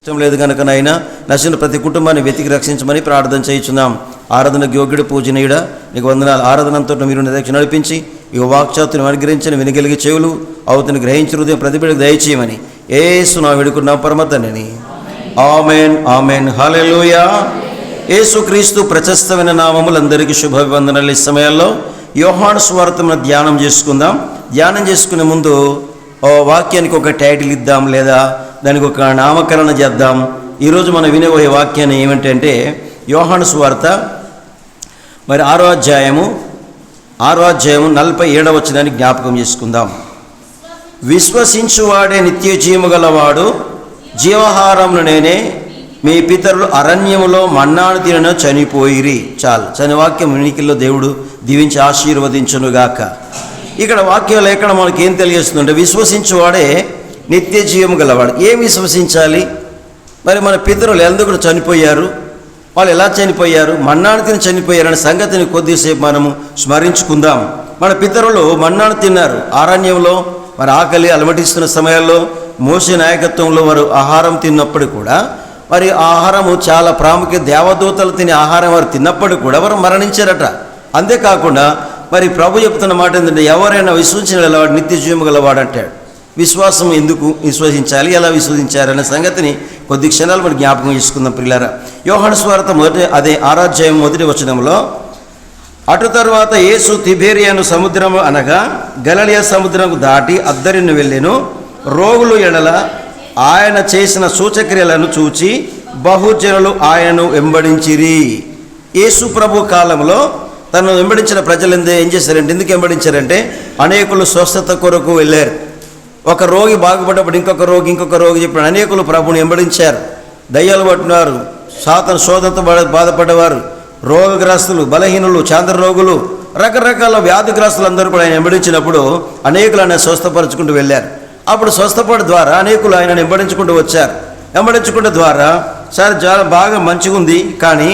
ఇష్టం లేదు కనుక నాయన నశించిన ప్రతి కుటుంబాన్ని వెతికి రక్షించమని ప్రార్థన చేయించున్నాం. ఆరాధనకు యోగ్యుడు పూజనీయుడా నీకు వందనాలు. ఆరాధనంతో మీరు నిరీక్షణ నడిపించి ఇక వాక్చాతుని అనుగ్రహించని వినగలిగే చెవులు అవుతుని గ్రహించిన హృదయం ప్రతిబిడకు దయచేయమని యేసు నా వేడుకున్నాం పరమ తండ్రిని. ఆమేన్ ఆమేన్ హల్లెలూయా. యేసుక్రీస్తు ప్రశస్తమైన నామములందరికీ శుభాభివందనాలు. ఈ సమయాల్లో యోహాను సువార్తను ధ్యానం చేసుకుందాం. ధ్యానం చేసుకునే ముందు వాక్యానికి ఒక టైటిల్ ఇద్దాం, లేదా దానికి ఒక నామకరణ చేద్దాం. ఈరోజు మనం వినబోయే వాక్యాన్ని ఏమిటంటే యోహాను సువార్త మరి 6వ అధ్యాయము 47వ వచనాన్ని జ్ఞాపకం చేసుకుందాం. విశ్వసించువాడే నిత్య జీవము గలవాడు, జీవాహారమును నేనే, మీ పితరులు అరణ్యములో మన్నాను తినను చనిపోయిరి. చాలు, చని వాక్యం వినికిల్లో దేవుడు దీవించి ఆశీర్వదించునుగాక. ఇక్కడ వాక్య లేఖనం మనకి ఏం తెలియజేస్తుందంటే విశ్వసించువాడే నిత్య జీవము గలవాడు. ఏం విశ్వసించాలి? మరి మన పితరులు ఎందుకు చనిపోయారు, వాళ్ళు ఎలా చనిపోయారు, మన్నాను తిని చనిపోయారనే సంగతిని కొద్దిసేపు మనము స్మరించుకుందాం. మన పితరులు మన్నాను తిన్నారు అరణ్యంలో. మరి ఆకలి అలమటిస్తున్న సమయాల్లో మోషే నాయకత్వంలో వారు ఆహారం తిన్నప్పుడు కూడా మరి ఆహారము చాలా ప్రాముఖ్యత. దేవదూతలు తినే ఆహారం వారు తిన్నప్పుడు కూడా వారు మరణించారట. అంతేకాకుండా మరి ప్రభు చెప్తున్న మాట ఏంటంటే ఎవరైనా విశ్వసించిన గలవాడు నిత్య జీవము గలవాడు అంటాడు. విశ్వాసం ఎందుకు విశ్వసించాలి, ఎలా విశ్వసించారనే సంగతిని కొద్ది క్షణాలు మనం జ్ఞాపకం చేసుకుందాం ప్రియులారా. యోహాను సువార్త 6వ అధ్యాయం 1వ వచనంలో, అటు తరువాత యేసు తిబేరియాను సముద్రము అనగా గలిలయ సముద్రము దాటి అద్దరిని వెళ్ళెను. రోగులు ఎడల ఆయన చేసిన సూచక్రియలను చూచి బహుజనులు ఆయనను వెంబడించిరి. యేసు ప్రభు కాలంలో తను వెంబడించిన ప్రజలందరూ ఏం చేశారంటే, ఎందుకు వెంబడించారంటే అనేకులు స్వస్థత కొరకు వెళ్ళారు. ఒక రోగి బాగుపడ్డప్పుడు ఇంకొక రోగి చెప్పిన అనేకులు ప్రభుని వెంబడించారు. దయ్యాలు పట్టినారు, సాతాను శోధనతో బాధపడ్డవారు, రోగగ్రస్తులు, బలహీనులు, చాంద్ర రోగులు, రకరకాల వ్యాధిగ్రస్తులు అందరూ కూడా ఆయన వెంబడించినప్పుడు అనేకులు ఆయన స్వస్థపరచుకుంటూ వెళ్ళారు. అప్పుడు స్వస్థపడ ద్వారా అనేకులు ఆయన వెంబడించుకుంటూ వచ్చారు. వెంబడించుకుంటే ద్వారా సార్ చాలా బాగా మంచిగా ఉంది, కానీ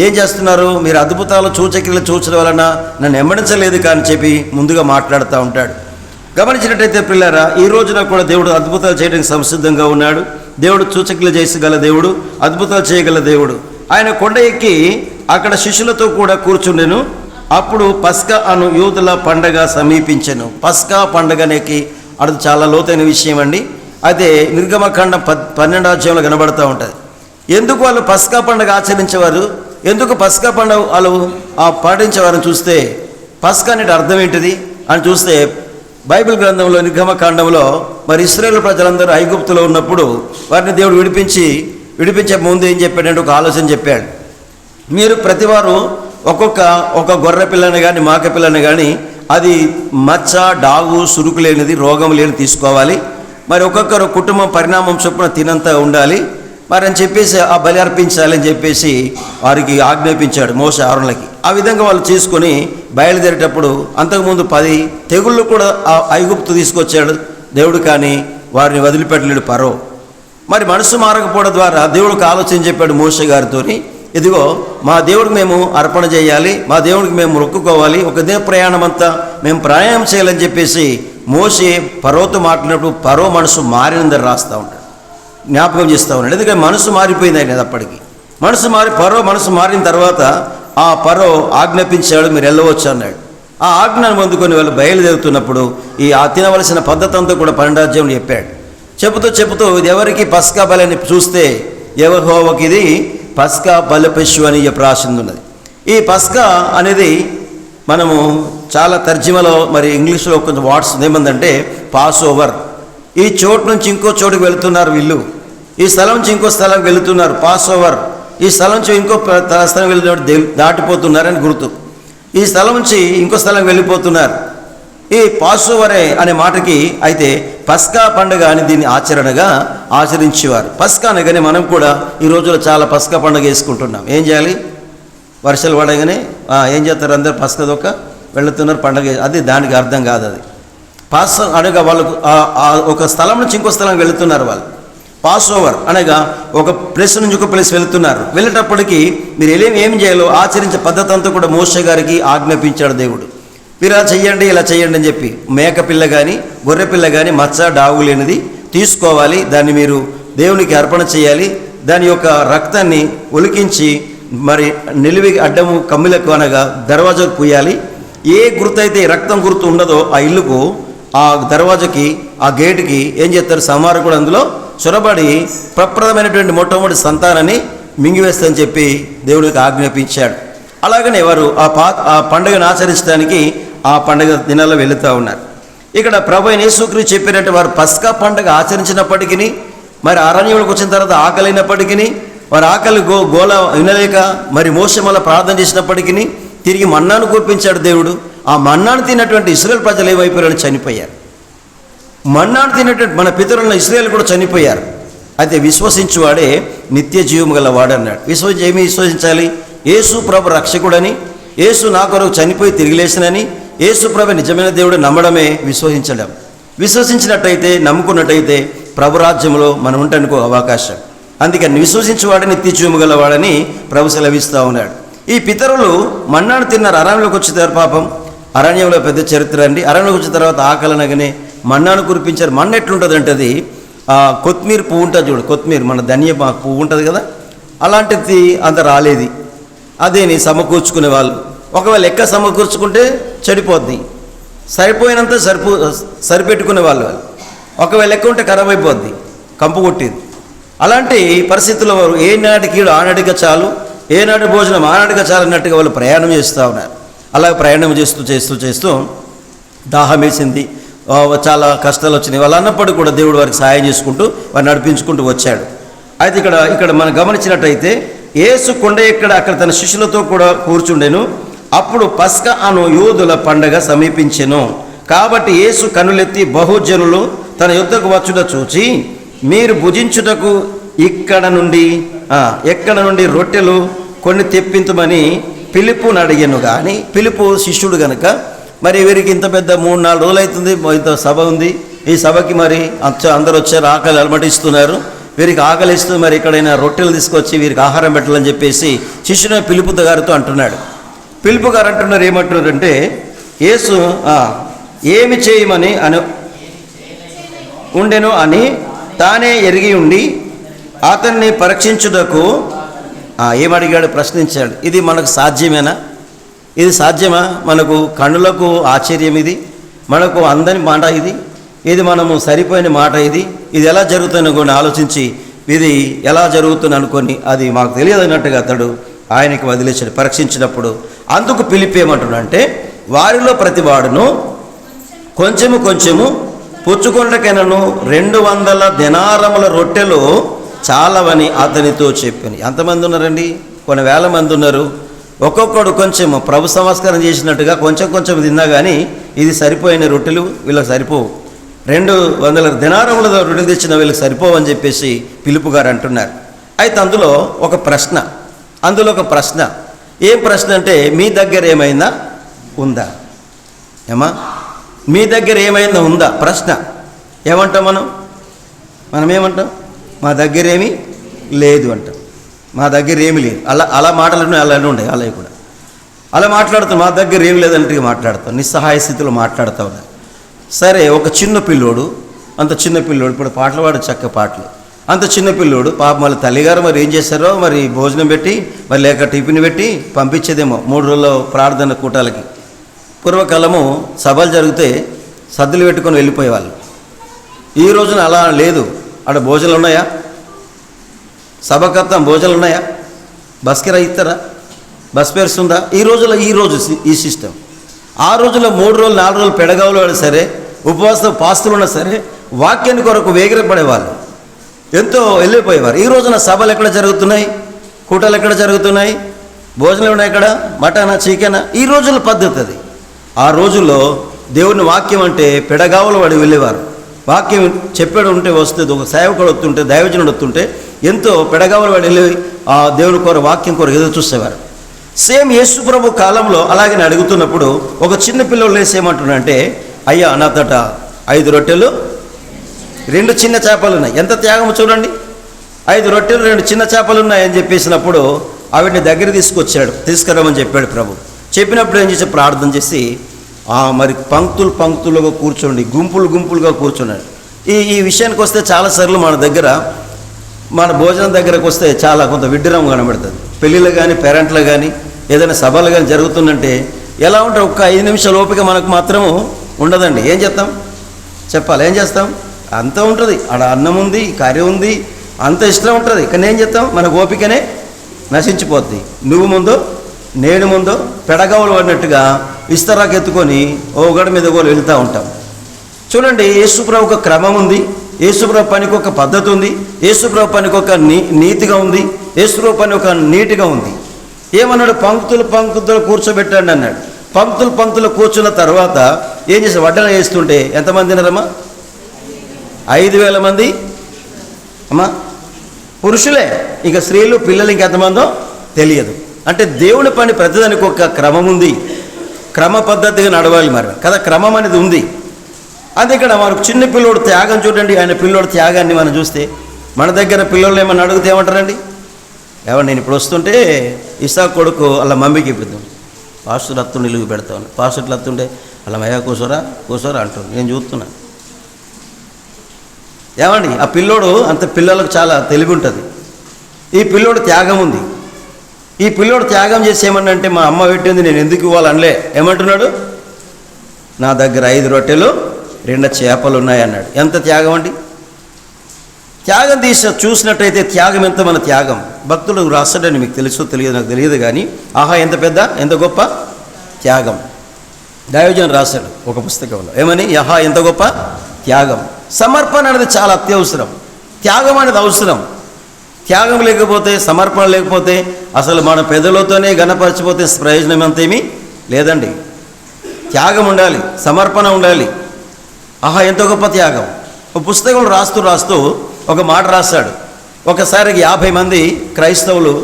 ఏం చేస్తున్నారు మీరు, అద్భుతాలు సూచక్రియలు చూచడం వలన నన్ను వెంబడించలేదు కానీ చెప్పి ముందుగా మాట్లాడుతూ ఉంటాడు. గమనించినట్టయితే పిల్లరా, ఈ రోజున కూడా దేవుడు అద్భుతాలు చేయడానికి సంసిద్ధంగా ఉన్నాడు. దేవుడు సూచక్రియలు చేయగల దేవుడు, అద్భుతాలు చేయగల దేవుడు. ఆయన కొండ ఎక్కి అక్కడ శిష్యులతో కూడా కూర్చుండెను. అప్పుడు పస్కా అను యూదుల పండగ సమీపించెను. పస్కా పండగనేకి అది చాలా లోతైన విషయం అండి. అయితే నిర్గమకాండం 12వ అధ్యాయంలో కనబడుతూ ఉంటుంది. ఎందుకు వాళ్ళు పస్కా పండగ ఆచరించేవారు, ఎందుకు పస్కా పండుగ వాళ్ళు పాటించేవారని చూస్తే, పస్కా అనేది అర్థం ఏంటిది అని చూస్తే బైబిల్ గ్రంథంలో నిర్గమకాండంలో మరి ఇశ్రాయేలు ప్రజలందరూ ఐగుప్తులో ఉన్నప్పుడు వారిని దేవుడు విడిపించే ముందు ఏం చెప్పాడంటే ఒక ఆలోచన చెప్పాడు. మీరు ప్రతివారు ఒక గొర్రె పిల్లని కానీ మేక పిల్లని కానీ అది మచ్చ, డాగు, సురుకు లేనిది, రోగం లేని తీసుకోవాలి. మరి ఒక్కొక్కరు కుటుంబం పరిణామం చొప్పున తినంతా ఉండాలి మరి అని చెప్పేసి ఆ బలి అర్పించాలి అని చెప్పేసి వారికి ఆజ్ఞాపించాడు మోషే ఆరోనులకి. ఆ విధంగా వాళ్ళు చేసుకొని బయలుదేరేటప్పుడు అంతకుముందు 10 తెగుళ్ళు కూడా ఆ ఐగుప్తు తీసుకొచ్చాడు దేవుడు, కానీ వారిని వదిలిపెట్టలేడు ఫరో. మరి మనసు మారకపోవడం ద్వారా దేవుడికి ఆలోచన చెప్పాడు మోషే గారితో, ఇదిగో మా దేవుడికి మేము అర్పణ చేయాలి, మా దేవుడికి మేము మొక్కుకోవాలి, ఒక దిన ప్రయాణం అంతా మేము ప్రయాణం చేయాలని చెప్పేసి మోషే ఫరోతో మాట్లాడినప్పుడు ఫరో మనసు మారినందని రాస్తూ ఉంటాడు, జ్ఞాపకం చేస్తూ ఉన్నాడు. ఎందుకంటే మనసు మారిపోయింది ఆయన అప్పటికి. ఫరో మనసు మారిన తర్వాత ఆ ఫరో ఆజ్ఞాపించాడు, మీరు వెళ్ళవచ్చు అన్నాడు. ఆ ఆజ్ఞను పొందుకొని వాళ్ళు బయలుదేరుతున్నప్పుడు ఈ తినవలసిన పద్ధతి అంతా కూడా 12వ అధ్యాయంలో చెప్పాడు. చెబుతూ ఇది ఎవరికి పస్కా బలి అని చూస్తే యెహోవాకి ఇది పస్కా బలి పశువు అని రాసింది ఉన్నది. ఈ పస్కా అనేది మనము చాలా తర్జుమలో మరి ఇంగ్లీష్లో కొంచెం వాట్స్ ఏమందంటే పాస్ ఓవర్. ఈ చోటు నుంచి ఇంకో చోటుకు వెళుతున్నారు వీళ్ళు, ఈ స్థలం నుంచి ఇంకో స్థలంకి వెళుతున్నారు, పాస్ ఓవర్. ఈ స్థలం నుంచి ఇంకో స్థలం వెళ్ళినప్పుడు దాటిపోతున్నారని గుర్తు. ఈ స్థలం నుంచి ఇంకో స్థలం వెళ్ళిపోతున్నారు. ఈ పాస్ ఓవరే అనే మాటకి అయితే పస్కా పండుగ అని దీన్ని ఆచరణగా ఆచరించేవారు. పస్కా అనగానే మనం కూడా ఈ రోజుల్లో చాలా పస్కా పండుగ వేసుకుంటున్నాం. ఏం చేయాలి, వర్షాలు పడగానే ఏం చేస్తారు, అందరు పస్కా దొక్క వెళుతున్నారు పండుగ. అది దానికి అర్థం కాదు. అది పాస్ అనగా వాళ్ళు ఒక స్థలం నుంచి ఇంకో స్థలం వెళుతున్నారు. వాళ్ళు పాస్ ఓవర్ అనగా ఒక ప్లేస్ నుంచి ఒక ప్లేస్ వెళుతున్నారు. వెళ్ళేటప్పటికీ మీరు ఏం చేయాలో ఆచరించే పద్ధతి అంతా కూడా మోషే గారికి ఆజ్ఞాపించాడు దేవుడు. మీరు ఇలా చేయండి అని చెప్పి మేక పిల్ల కానీ గొర్రె పిల్ల కానీ మచ్చ, డాగు లేనిది తీసుకోవాలి, దాన్ని మీరు దేవునికి అర్పణ చేయాలి. దాని యొక్క రక్తాన్ని ఒలికించి మరి నిలువి అడ్డము కమ్మిలకు అనగా దర్వాజాకు పూయాలి. ఏ గుర్తు అయితే రక్తం గుర్తు ఉండదో ఆ ఇల్లుకు, ఆ దర్వాజకి, ఆ గేటుకి ఏం చేస్తారు, సంహారకుడు అందులో చొరబడి ప్రప్రదమైనటువంటి మొట్టమొదటి సంతానాన్ని మింగివేస్తని చెప్పి దేవుడికి ఆజ్ఞాపించాడు. అలాగనే వారు ఆ పండుగను ఆచరించడానికి ఆ పండుగ దినాల్లో వెళుతూ ఉన్నారు. ఇక్కడ ప్రభు అయిన యేసుక్రీస్తు చెప్పినట్టు వారు పస్కా పండుగ ఆచరించినప్పటికీ, మరి అరణ్యంలోకి వచ్చిన తర్వాత ఆకలినప్పటికీ, వారు ఆకలి గోల వినలేక మరి మోషే మళ్ళీ ప్రార్థన చేసినప్పటికీ తిరిగి మన్నాను కురిపించాడు దేవుడు. ఆ మన్నాను తిన్నటువంటి ఇశ్రాయేల్ ప్రజలు ఏమైపోయారని చనిపోయారు. మన్నాను తిన్నటువంటి మన పితరులను ఇశ్రాయేల్ కూడా చనిపోయారు. అయితే విశ్వసించువాడే నిత్య జీవం గల వాడు అన్నాడు. ఏమి విశ్వసించాలి? యేసు ప్రభు రక్షకుడని, యేసు నా కొరకు చనిపోయి తిరిగి లేచినని, యేసు ప్రభు నిజమైన దేవుడు నమ్మడమే విశ్వసించడం. విశ్వసించినట్టయితే, నమ్ముకున్నట్టయితే ప్రభు రాజ్యంలో మనం ఉండటానికి అవకాశం. అందుకని విశ్వసించువాడే నిత్య జీవము గలవాడని ప్రభు సెలవిస్తూ ఉన్నాడు. ఈ పితరులు మన్నాను తిన్నారు, అరణ్యంలోకి వచ్చేదారు. పాపం అరణ్యంలో పెద్ద చరిత్ర అండి. అరణ్యంలోకి వచ్చిన తర్వాత ఆకలనగానే మన్నాను కురిపించారు. మన్న ఎట్లుంటుంది అంటే అది కొత్తిమీర పువ్వు ఉంటుంది చూడు, కొత్తిమీర మన ధనియ పువ్వు ఉంటుంది కదా, అలాంటిది అంత రాలేదు. అదేని సమకూర్చుకునే వాళ్ళు. ఒకవేళ లెక్క సమకూర్చుకుంటే చెడిపోద్ది, సరిపోయినంత సరిపెట్టుకునే వాళ్ళు. ఒకవేళ లెక్క ఉంటే ఖరాబ్ అయిపోద్ది, కంపు కొట్టేది. అలాంటి పరిస్థితుల్లో వారు ఏనాటికి ఆనాటిగా చాలు, ఏనాటి భోజనం ఆనాటిగా చాలు అన్నట్టుగా వాళ్ళు ప్రయాణం చేస్తూ ఉన్నారు. అలాగే ప్రయాణం చేస్తూ దాహం వేసింది, చాలా కష్టాలు వచ్చినాయి. వాళ్ళు అన్నప్పటికీ కూడా దేవుడు వారికి సహాయం చేసుకుంటూ వారిని నడిపించుకుంటూ వచ్చాడు. అయితే ఇక్కడ మనం గమనించినట్టయితే యేసు కొండ ఎక్కడ అక్కడ తన శిష్యులతో కూడా కూర్చుండెను. అప్పుడు పస్కా అను యూదుల పండగ సమీపించెను. కాబట్టి యేసు కనులెత్తి బహుజనులు తన యుద్ధకు వచ్చుట చూచి, మీరు భుజించుటకు ఎక్కడ నుండి రొట్టెలు కొన్ని తెప్పించమని పిలుపుని అడిగాను. కానీ పిలుపు శిష్యుడు కనుక మరి వీరికి ఇంత పెద్ద 3-4 రోజులు అవుతుంది, ఇంత సభ ఉంది, ఈ సభకి మరి అందరూ వచ్చారు, ఆకలి అలమటిస్తున్నారు, వీరికి ఆకలిస్తూ మరి ఎక్కడైనా రొట్టెలు తీసుకొచ్చి వీరికి ఆహారం పెట్టాలని చెప్పేసి శిష్యుడు పిలుపు గారితో అంటున్నాడు. పిలుపు గారు అంటున్నారు, ఏమంటున్నారంటే యేసు ఏమి చేయమని ఉండెను అని తానే ఎరిగి ఉండి అతన్ని పరీక్షించుటకు ఏమడిగాడు, ప్రశ్నించాడు. ఇది మనకు సాధ్యమేనా? ఇది సాధ్యమా? మనకు కన్నులకు ఆశ్చర్యం ఇది, మనకు అందని మాట ఇది మనము సరిపోయిన మాట ఇది ఎలా జరుగుతుందని కొన్ని ఆలోచించి ఇది ఎలా జరుగుతుంది అనుకొని అది మాకు తెలియదు అన్నట్టుగా అతడు ఆయనకి వదిలేసాడు. పరీక్షించినప్పుడు అందుకు పిలిపేమంటున్నాడంటే, వారిలో ప్రతివాడును కొంచెము పుచ్చుకొండకైనను 200 దినారముల రొట్టెలు చాలవని అతనితో చెప్పాను. ఎంతమంది ఉన్నారండి? కొన్ని వేల మంది ఉన్నారు. ఒక్కొక్కడు కొంచెం ప్రభు సంస్కారం చేసినట్టుగా కొంచెం తిన్నా కానీ ఇది సరిపోయిన రొట్టెలు వీళ్ళకి సరిపోవు. 200 దినారముల రొట్టెలు తెచ్చిన వీళ్ళకి సరిపోవని చెప్పేసి పిలుపు గారు అంటున్నారు. అయితే అందులో ఒక ప్రశ్న ఏం ప్రశ్న అంటే, మీ దగ్గర ఏమైనా ఉందా? మీ దగ్గర ఏమైనా ఉందా? ప్రశ్న. ఏమంటాం మనం ఏమంటాం? మా దగ్గర ఏమీ లేదు అంటాం. మా దగ్గర ఏమీ లేదు. అలా మాటలు అలానే ఉండే, అలా కూడా అలా మాట్లాడుతాం. మా దగ్గర ఏమి లేదంటే మాట్లాడతాం, నిస్సహాయ స్థితిలో మాట్లాడుతూ ఉన్నా. సరే, ఒక చిన్న పిల్లోడు, ఇప్పుడు పాటలు పాడు చక్క పాటలు, అంత చిన్న పిల్లోడు పాప మళ్ళీ తల్లిగారు మరి ఏం చేశారో మరి భోజనం పెట్టి మరి లేక టిఫిన్ పెట్టి పంపించేదేమో 3 రోజుల ప్రార్థన కూటాలకి. పూర్వకాలము సభలు జరిగితే సద్దులు పెట్టుకొని వెళ్ళిపోయేవాళ్ళు. ఈ రోజున అలా లేదు. అక్కడ భోజనాలు ఉన్నాయా? సభకర్త భోజనాలు ఉన్నాయా? బస్ కిరా ఇస్తారా? బస్ పేర్స్ ఉందా? ఈ సిస్టమ్. ఆ రోజుల్లో 3 రోజులు 4 రోజులు పెడగావులు వాడు సరే, ఉపవాస పాస్తులు ఉన్నా సరే, వాక్యాన్ని కొరకు వేగిరపడేవాళ్ళు, ఎంతో వెళ్ళిపోయేవారు. ఈ రోజున సభలు ఎక్కడ జరుగుతున్నాయి? కూటలు ఎక్కడ జరుగుతున్నాయి? భోజనాలు ఉన్నాయి ఎక్కడ? మటనా, చికెనా? ఈ రోజుల పద్ధతి అది. ఆ రోజుల్లో దేవుని వాక్యం అంటే పెడగావులు వాడు వెళ్ళేవారు. వాక్యం చెప్పాడు ఉంటే వస్తుంది, ఒక సేవకుడు వస్తుంటే, దైవజనుడు వస్తుంటే ఎంతో పెడగావులు వాడు వెళ్ళి ఆ దేవుని వాక్యం కొరకు ఎదురు చూసేవారు. సేమ్ యేసు ప్రభు కాలంలో అలాగే అడుగుతున్నప్పుడు ఒక చిన్న పిల్లలు లేసి ఏమంటున్నాడంటే, అయ్యా నా తోట 5 రొట్టెలు 2 చిన్న చేపలు ఉన్నాయి. ఎంత త్యాగం చూడండి. 5 రొట్టెలు 2 చిన్న చేపలు ఉన్నాయని చెప్పేసినప్పుడు ఆవిడ్ని దగ్గర తీసుకురామని చెప్పాడు ప్రభు. చెప్పినప్పుడు ఏం చేసి ప్రార్థన చేసి మరి పంక్తులుగా కూర్చోండి, గుంపులుగా కూర్చున్నాడు. ఈ విషయానికి వస్తే చాలాసార్లు మన దగ్గర మన భోజనం దగ్గరకు వస్తే చాలా కొంత విడ్డూరం కనబడుతుంది. పెళ్ళిళ్ళు కానీ పేరెంట్లు కానీ ఏదైనా సభలు కానీ జరుగుతుందంటే ఎలా ఉంటారు, ఒక్క 5 నిమిషాల ఓపిక మనకు మాత్రము ఉండదండి. ఏం చేస్తాం చెప్పాలి, ఏం చేస్తాం? అంత ఉంటుంది, ఆడ అన్నం ఉంది, కర్రీ ఉంది, అంత ఇష్టం ఉంటుంది. కానీ ఏం చేస్తాం, మన ఓపికనే నశించిపోద్ది. నువ్వు ముందు నేను ముందు పెడగవులు పడినట్టుగా ఇస్తరాకు ఎత్తుకొని ఓగడ మీద కూడా వెళ్తూ ఉంటాం. చూడండి, యేసుప్రభు ఒక క్రమం ఉంది, యేసుప్రభు పనికి ఒక పద్ధతి ఉంది, యేసుప్రభు పనికి ఒక నీతిగా ఉంది, యేసుప్రభు పని ఒక నీటిగా ఉంది. ఏమన్నాడు, పంక్తులు కూర్చోబెట్టండి అన్నాడు. పంక్తులు కూర్చున్న తర్వాత ఏం చేసి వడ్డన చేస్తుంటే ఎంతమంది తిన్నారమ్మా? 5,000 మంది అమ్మా, పురుషులే. ఇక స్త్రీలు పిల్లలు ఇంకెంతమందో తెలియదు. అంటే దేవుని పని ప్రతిదానికి ఒక క్రమం ఉంది, క్రమ పద్ధతిగా నడవాలి మరి కదా, క్రమం అనేది ఉంది. అది ఇక్కడ మనకు చిన్న పిల్లోడు త్యాగం చూడండి. ఆయన పిల్లోడు త్యాగాన్ని మనం చూస్తే మన దగ్గర పిల్లలు ఏమన్నా అడిగితే ఏమంటారండి, ఏమన్నా నేను ఇప్పుడు వస్తుంటే ఇసాకు కొడుకు అలా మమ్మీకి ఇప్పుడుతాం, పాస్టర్ అత్తుండే ఇలుగు పెడతాను, పాస్టర్లు అత్తుండే అలా మయ్యా కూసోరా అంటారు. నేను చూస్తున్నా ఏమండి, ఆ పిల్లోడు అంత పిల్లలకు చాలా తెలివి ఉంటుంది. ఈ పిల్లోడు త్యాగం ఉంది. ఈ పిల్లోడు త్యాగం చేసి ఏమన్నంటే మా అమ్మ పెట్టింది నేను ఎందుకు ఇవ్వాలనలే. ఏమంటున్నాడు, నా దగ్గర 5 రొట్టెలు 2 చేపలు ఉన్నాయి అన్నాడు. ఎంత త్యాగం అండి. త్యాగం చూసినట్టయితే త్యాగం ఎంత మన త్యాగం. భక్తుడు రాస్తాడని మీకు తెలియదు, నాకు తెలియదు కానీ ఆహా ఎంత గొప్ప త్యాగం. దైవజన్ రాశాడు ఒక పుస్తకంలో, ఏమని, ఆహా ఎంత గొప్ప త్యాగం. సమర్పణ అనేది చాలా అత్యవసరం. త్యాగం అనేది అవసరం. త్యాగం లేకపోతే, సమర్పణ లేకపోతే అసలు మన పెదలతోనే గణపరచిపోతే ప్రయోజనం అంతేమీ లేదండి. త్యాగం ఉండాలి, సమర్పణ ఉండాలి. ఆహా ఎంత గొప్ప త్యాగం. ఒక పుస్తకంలో రాస్తూ ఒక మాట రాశాడు. ఒకసారికి 50 మంది క్రైస్తవులు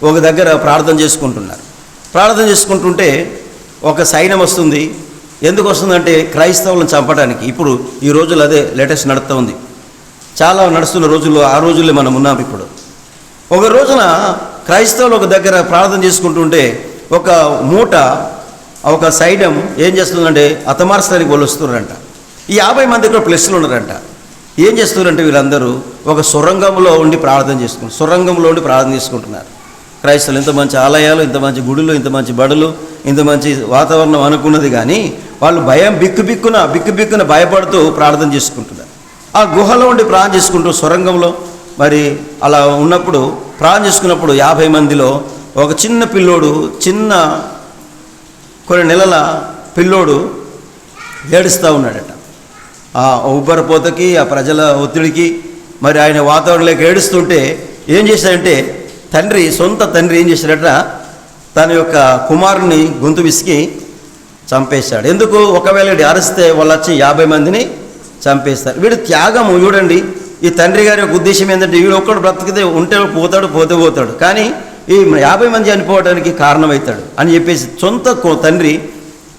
ఒక దగ్గర ప్రార్థన చేసుకుంటున్నారు. ప్రార్థన చేసుకుంటుంటే ఒక సైన్యం వస్తుంది. ఎందుకు వస్తుందంటే క్రైస్తవులను చంపడానికి. ఇప్పుడు ఈ రోజులు అదే లేటెస్ట్ నడుస్తూ ఉంది, చాలా నడుస్తున్న రోజుల్లో, ఆ రోజుల్లో మనం ఉన్నాం. ఇప్పుడు ఒక రోజున క్రైస్తవులు ఒక దగ్గర ప్రార్థన చేసుకుంటుంటే ఒక మూట, ఒక సైన్యం ఏం చేస్తుందంటే హతమార్చడానికి వాళ్ళు వస్తున్నారంట. ఈ 50 మంది ఇక్కడ ప్లస్లు ఉన్నారంట. ఏం చేస్తున్నారంటే వీళ్ళందరూ ఒక సొరంగంలో ఉండి ప్రార్థన చేసుకుంటున్నారు. క్రైస్తవులు ఇంత మంచి ఆలయాలు, ఇంత మంచి గుడులు, ఇంత మంచి బడులు, ఇంత మంచి వాతావరణం అనుకున్నది కానీ వాళ్ళు భయం బిక్కుబిక్కున భయపడుతూ ప్రార్థన చేసుకుంటున్నారు. ఆ గుహలో ఉండి ప్రార్థన చేసుకుంటూ సొరంగంలో మరి అలా ఉన్నప్పుడు ప్రార్థన చేసుకున్నప్పుడు 50 మందిలో ఒక చిన్న పిల్లోడు, కొన్ని నెలల పిల్లోడు ఏడుస్తూ ఉన్నాడట. ఆ ఉబ్బరపోతకి, ఆ ప్రజల ఒత్తిడికి, మరి ఆయన వాతావరణంలోకి ఏడుస్తుంటే ఏం చేశాడంటే సొంత తండ్రి ఏం చేశాడట, తన యొక్క కుమారుని గొంతు విసికి చంపేశాడు. ఎందుకు, ఒకవేళ అరిస్తే వాళ్ళు వచ్చి 50 మందిని చంపేస్తారు. వీడు త్యాగము చూడండి. ఈ తండ్రి గారి యొక్క ఉద్దేశం ఏంటంటే వీడు ఒక్కడు బ్రతికితే ఉంటే పోతాడు, కానీ ఈ 50 మంది చనిపోవడానికి కారణమవుతాడు అని చెప్పేసి సొంత తండ్రి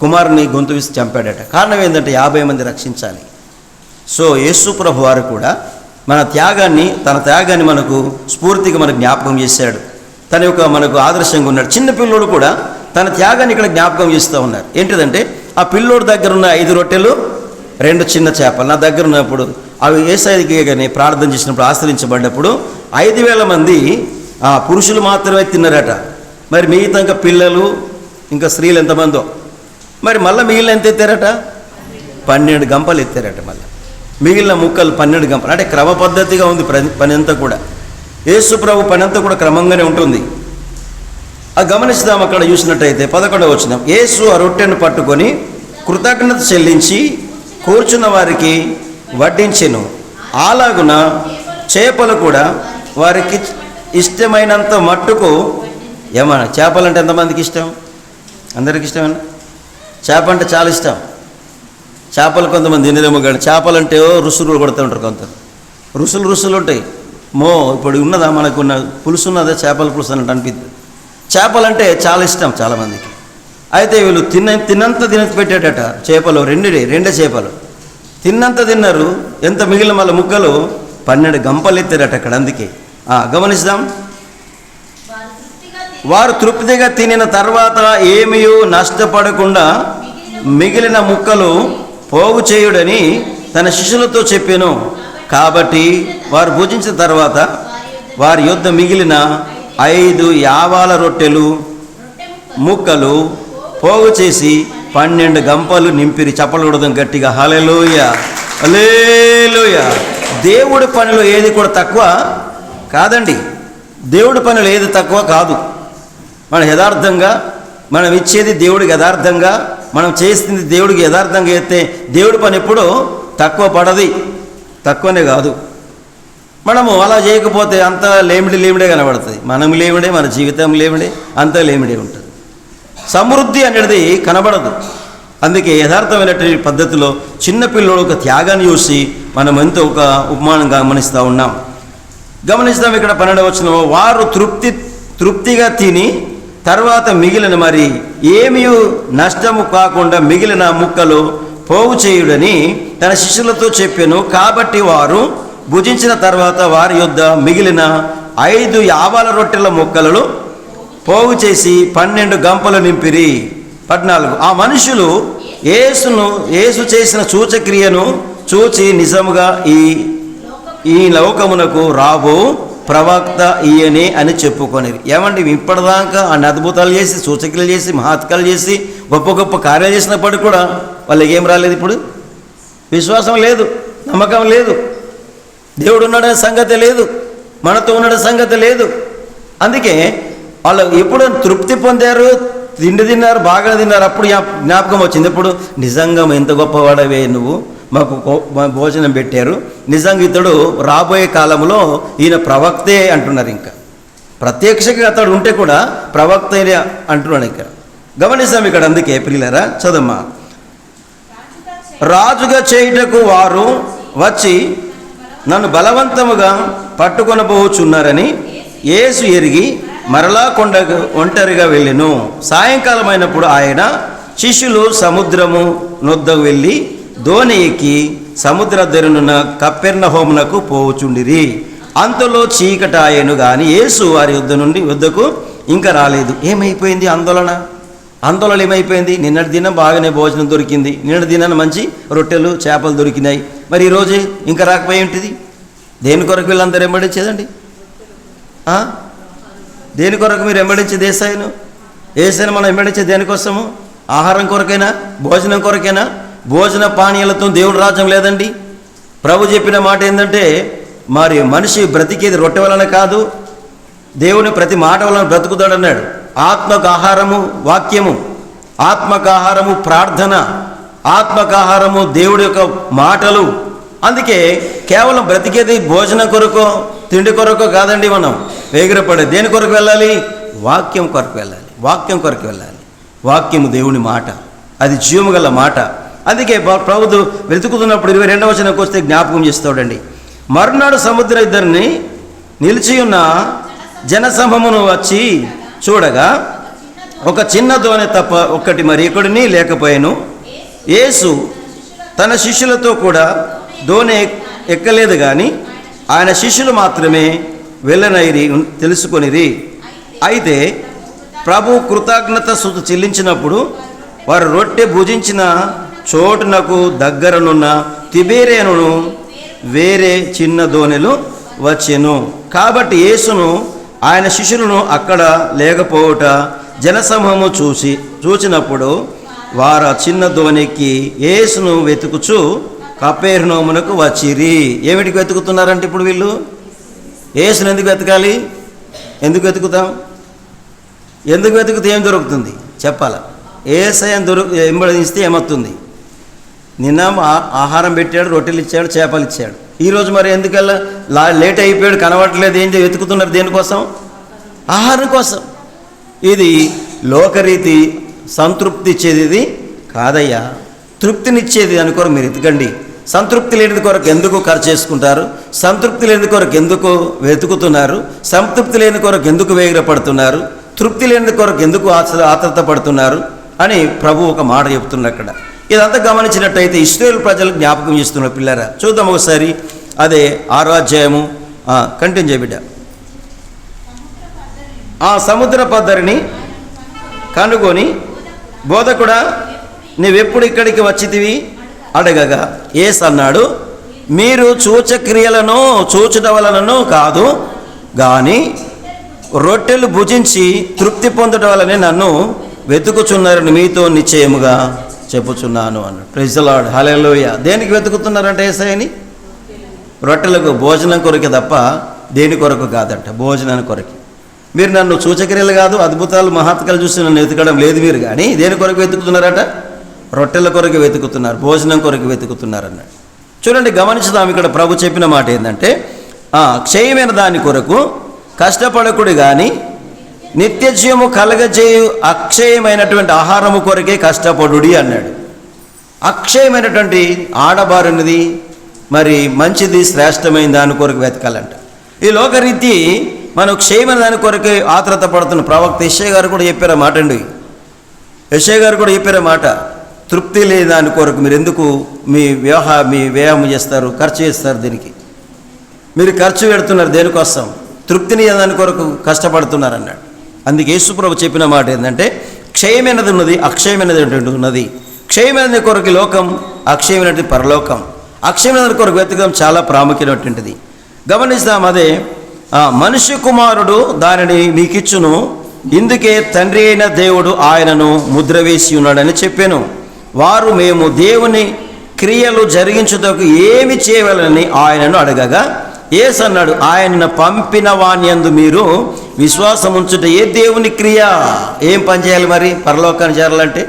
కుమారుని గొంతు విసి చంపాడట. కారణం ఏంటంటే 50 మంది రక్షించాలి. సో యేసు ప్రభు వారు కూడా తన త్యాగాన్ని మనకు స్ఫూర్తిగా మనకు జ్ఞాపకం చేశాడు. మనకు ఆదర్శంగా ఉన్నాడు. చిన్న పిల్లోడు కూడా తన త్యాగాన్ని ఇక్కడ జ్ఞాపకం చేస్తూ ఉన్నారు. ఏంటిదంటే ఆ పిల్లోడు దగ్గర ఉన్న 5 రొట్టెలు 2 చిన్న చేపలు నా దగ్గర ఉన్నప్పుడు అవి యేసయ్యకి కానీ ప్రార్థన చేసినప్పుడు ఆశ్రయించబడ్డప్పుడు 5,000 మంది పురుషులు మాత్రమే తిన్నారట. మరి మిగతా ఇంకా పిల్లలు ఇంకా స్త్రీలు ఎంతమందో, మరి మళ్ళీ మిగిలిన ఎంత ఎత్తారట, 12 గంపలు ఎత్తారట. మళ్ళీ మిగిలిన ముక్కలు 12 గంపలు. అంటే క్రమ పద్ధతిగా ఉంది పని అంతా కూడా. యేసు ప్రభు పని అంతా కూడా క్రమంగానే ఉంటుంది. అది గమనిస్తాం. అక్కడ చూసినట్టయితే 11వ వచనం, యేసు ఆ రొట్టెను పట్టుకొని కృతజ్ఞత చెల్లించి కూర్చున్న వారికి వడ్డించెను. అలాగున చేపలు కూడా వారికి ఇష్టమైనంత మట్టుకు. ఏమన్నా చేపలంటే ఎంతమందికి ఇష్టం? అందరికి ఇష్టమేనా? చేప అంటే చాలా ఇష్టం. చేపలు కొంతమంది తినరేమో కానీ చేపలంటే రుసులు కొడుతూ ఉంటారు. కొంత రుసులు ఉంటాయి. ఇప్పుడు ఉన్నదా మనకున్న పులుసు ఉన్నదా, చేపల పులుసు అన్నట్టు అనిపిస్తుంది. చేపలంటే చాలా ఇష్టం చాలామందికి. అయితే వీళ్ళు తిన్నంత పెట్టేటట చేపలు, 2 చేపలు తిన్నంత తిన్నారు. ఎంత మిగిలిన వాళ్ళ ముక్కలు 12 గంపలు ఎత్తారట అక్కడ. అందుకే గమనిస్తాం. వారు తృప్తిగా తినిన తర్వాత ఏమీ నష్టపడకుండా మిగిలిన ముక్కలు పోగు చేయుడని తన శిష్యులతో చెప్పాను. కాబట్టి వారు భుజించిన తర్వాత వారి యొద్ద మిగిలిన 5 యావాల రొట్టెలు ముక్కలు పోగు చేసి 12 గంపలు నింపిరి. చప్పలు కొడదాం గట్టిగా. హల్లెలూయా, హల్లెలూయా. దేవుడి పనిలో ఏది కూడా తక్కువ కాదండి. దేవుడి పనిలో ఏది తక్కువ కాదు. మనం యథార్థంగా మనం ఇచ్చేది దేవుడికి యథార్థంగా, మనం చేస్తుంది దేవుడికి యథార్థంగా అయితే దేవుడి పని ఎప్పుడూ తక్కువ పడది, తక్కువనే కాదు. మనము అలా చేయకపోతే అంతా లేమిడే కనబడుతుంది. మనం లేమిడే, మన జీవితం లేమిడే, అంతా లేమిడే ఉంటుంది. సమృద్ధి అనేది కనబడదు. అందుకే యథార్థమైనటువంటి పద్ధతిలో చిన్నపిల్లలు ఒక త్యాగాన్ని చూసి మనం ఎంతో ఒక ఉపమానం గమనిస్తూ ఉన్నాం. గమనిస్తాం ఇక్కడ 12వ వచనంలో, వారు తృప్తిగా తిని తర్వాత మిగిలిన మరి ఏమీ నష్టము కాకుండా మిగిలిన ముక్కలు పోగు చేయుడని తన శిష్యులతో చెప్పాను. కాబట్టి వారు భుజించిన తర్వాత వారి యొద్ద మిగిలిన 5 యావాల రొట్టెల ముక్కలను పోగు చేసి 12 గంపలు నింపిరి. 14 ఆ మనుషులు యేసు చేసిన సూచక్రియను చూచి నిజముగా ఈ లోకమునకు రాబో ప్రవక్త ఈయనే అని చెప్పుకొనిరి. ఏమండి, ఇప్పటిదాకా అన్ని అద్భుతాలు చేసి సూచక్రియలు చేసి మహత్కాలు చేసి గొప్ప గొప్ప కార్యాలు చేసినప్పటికీ కూడా వాళ్ళకి ఏం రాలేదు. ఇప్పుడు విశ్వాసం లేదు, నమ్మకం లేదు, దేవుడు ఉన్నాడనే సంగతి లేదు, మనతో ఉన్నాడనే సంగతి లేదు. అందుకే వాళ్ళు ఎప్పుడు తృప్తి పొందారు, తిండి తిన్నారు, బాగా తిన్నారు. అప్పుడు జ్ఞాపకం వచ్చింది. ఇప్పుడు నిజంగా ఎంత గొప్పవాడవే నువ్వు, మాకు భోజనం పెట్టారు, నిజంగా ఇతడు రాబోయే కాలంలో ఈయన ప్రవక్తే అంటున్నారు. ఇంకా ప్రత్యక్షంగా అతడు ఉంటే కూడా ప్రవక్త అంటున్నాడు. ఇక్కడ గమనిస్తాం. ఇక్కడ అందుకే ప్రియులారా చదమ్మా, రాజుగా చేయుటకు వారు వచ్చి నన్ను బలవంతముగా పట్టుకొనబోచున్నారని యేసు ఎరిగి మరలా కొండకు ఒంటరిగా వెళ్ళెను. సాయంకాలం అయినప్పుడు ఆయన శిష్యులు సముద్రము నొద్దకు వెళ్ళి దోణి ఎక్కి సముద్ర ధరనున్న కపెర్నహూమునకు పోవుచుండిరి. అంతలో చీకటాయను గాని యేసు వారి యుద్ధకు ఇంకా రాలేదు. ఏమైపోయింది ఆందోళన ఏమైపోయింది? నిన్నటి దినం బాగానే భోజనం దొరికింది, నిన్నటి దినాన్ని మంచి రొట్టెలు చేపలు దొరికినాయి, మరి ఈరోజు ఇంకా రాకపోయి ఉంటుంది. దేని కొరకు వీళ్ళందరూ వెంబడించేదండి? దేని కొరకు మీరు వెంబడించేది ఏసైనా మనం వెంబడించేది దేనికోసము? ఆహారం కొరకైనా, భోజనం కొరకైనా? భోజన పానీయాలతో దేవుడి రాజ్యం లేదండి. ప్రభు చెప్పిన మాట ఏంటంటే, మరి మనిషి బ్రతికేది రొట్టె వలన కాదు, దేవుని ప్రతి మాట వలన బ్రతుకుతాడన్నాడు. ఆత్మకు ఆహారము వాక్యము, ఆత్మకు ఆహారము ప్రార్థన, ఆత్మకు ఆహారము దేవుడి యొక్క మాటలు. అందుకే కేవలం బ్రతికేది భోజనం కొరకు తిండి కొరకు కాదండి. మనం వేగిరపడేది దేని కొరకు వెళ్ళాలి? వాక్యం కొరకు వెళ్ళాలి. వాక్యం కొరకు వెళ్ళాలి. వాక్యము దేవుని మాట, అది జీవము గల మాట. అందుకే ప్రభువు వెతుకుతున్నప్పుడు 22వ వచనంకి వస్తే జ్ఞాపకం చేస్తాడండి. మరునాడు సముద్ర ఇద్దరిని నిలిచి ఉన్న జనసమూహమును వచ్చి చూడగా ఒక చిన్న దోణి తప్ప ఒక్కటి మరి ఎక్కడిని లేకపోయాను. యేసు తన శిష్యులతో కూడా దోణి ఎక్కలేదు, కానీ ఆయన శిష్యులు మాత్రమే వెళ్ళనైరి తెలుసుకొనిరి. అయితే ప్రభు కృతజ్ఞత స్తుతి చెల్లించినప్పుడు వారు రొట్టె భుజించిన చోటునకు దగ్గరనున్న తిబేరేనును వేరే చిన్న దోణిలు వచ్చెను. కాబట్టి యేసును ఆయన శిష్యులను అక్కడ లేకపోవుట జనసమూహము చూచినప్పుడు వారు ఆ చిన్న దోణికి యేసును వెతుకుచు కపెర్నహూమునకు వచ్చిరి. ఏమిటికి వెతుకుతున్నారంటే ఇప్పుడు వీళ్ళు యేసును ఎందుకు వెతకాలి? ఎందుకు వెతుకుతాం? ఎందుకు వెతుకుతే ఏం దొరుకుతుంది చెప్పాలా? యేసయ్యను వెంబడిస్తే ఏమవుతుంది? నిన్న ఆహారం పెట్టాడు, రొట్టెలు ఇచ్చాడు, చేపలు ఇచ్చాడు. ఈరోజు మరి ఎందుకల్లా లేట్ అయిపోయాడు, కనబడట్లేదు. ఏం వెతుకుతున్నారు? దేనికోసం? ఆహారం కోసం. ఇది లోకరీతి సంతృప్తి ఇచ్చేది ఇది కాదయ్యా. తృప్తినిచ్చేది దాని కొరకు మీరు ఎతకండి. సంతృప్తి లేని కొరకు ఎందుకు ఖర్చు చేసుకుంటారు? సంతృప్తి లేని కొరకు ఎందుకు వెతుకుతున్నారు? సంతృప్తి లేని కొరకు ఎందుకు వేగిరపడుతున్నారు? తృప్తి లేని కొరకు ఎందుకు ఆత్రత పడుతున్నారు అని ప్రభు ఒక మాట చెప్తున్నారు అక్కడ. ఇదంతా గమనించినట్టయితే ఇశ్రాయేలు ప్రజలకు జ్ఞాపకం చేస్తున్నారు. పిల్లరా చూద్దాం ఒకసారి. అదే 6వ అధ్యాయము కంటిన్యూ చేయబిడ్డ. ఆ సముద్ర పద్దరిని కనుగొని బోధకుడా నీవెప్పుడు ఇక్కడికి వచ్చితివి అడగగా యేసు అన్నాడు, మీరు సూచక్రియలను చూచుట వలనను కాదు, కానీ రొట్టెలు భుజించి తృప్తి పొందడం వల్లనే నన్ను వెతుకుచున్నారని మీతో నిశ్చయముగా చెప్పుచున్నాను అన్నాడు. ప్రైజ్ ది లార్డ్, హల్లెలూయా. దేనికి వెతుకుతున్నారంటే యేసయ్యని? రొట్టెలకు, భోజనం కొరకే తప్ప దేని కొరకు కాదంట, భోజనాన్ని కొరకే. మీరు నన్ను సూచక్రియలు కాదు, అద్భుతాలు, మహత్కాలు చూసి నన్ను వెతకడం లేదు మీరు, కానీ దేని కొరకు వెతుకుతున్నారట? రొట్టెల కొరకు వెతుకుతున్నారు, భోజనం కొరకు వెతుకుతున్నారు అన్నాడు. చూడండి, గమనించుదాం. ఇక్కడ ప్రభు చెప్పిన మాట ఏంటంటే, క్షయమైన దాని కొరకు కష్టపడకుడు కానీ నిత్యజీవము కలగజేయు అక్షయమైనటువంటి ఆహారము కొరకే కష్టపడుడి అన్నాడు. అక్షయమైనటువంటి ఆడబారినది, మరి మంచిది, శ్రేష్టమైన దాని కొరకు వెతకాలంట. ఈ లోకరీతి మనం క్షయమైన దాని కొరకే ఆత్రత పడుతున్న ప్రవక్త యెషయా గారు కూడా చెప్పారు మాట అండి. యెషయా గారు కూడా చెప్పారు మాట, తృప్తి లేని దాని కొరకు మీరు ఎందుకు మీ వ్యాయామం చేస్తారు, ఖర్చు చేస్తారు? దీనికి మీరు ఖర్చు పెడుతున్నారు దేనికోసం? తృప్తిని దాని కొరకు కష్టపడుతున్నారు అన్నాడు. అందుకే యేసు ప్రభు చెప్పిన మాట ఏంటంటే, క్షయమైనది ఉన్నది, అక్షయమైనది ఉన్నది. క్షయమైనది కొరకు లోకం, అక్షయమైనది పరలోకం. అక్షయమైన కొరకు వెతకడం చాలా ప్రాముఖ్యమైనటువంటిది. గమనిస్తాం. అదే మనుష్య కుమారుడు దానిని మీకిచ్చును, ఇందుకే తండ్రి అయిన దేవుడు ఆయనను ముద్ర వేసి ఉన్నాడని చెప్పాను. వారు మేము దేవుని క్రియలు జరిగించుటకు ఏమి చేయవలనని ఆయనను అడగగా యేసు అన్నాడు, ఆయన పంపిన వాణ్యందు మీరు విశ్వాసం ఉంచుట ఏ దేవుని క్రియ. ఏం పని చేయాలి మరి పరలోకాన్ని చేరాలంటే?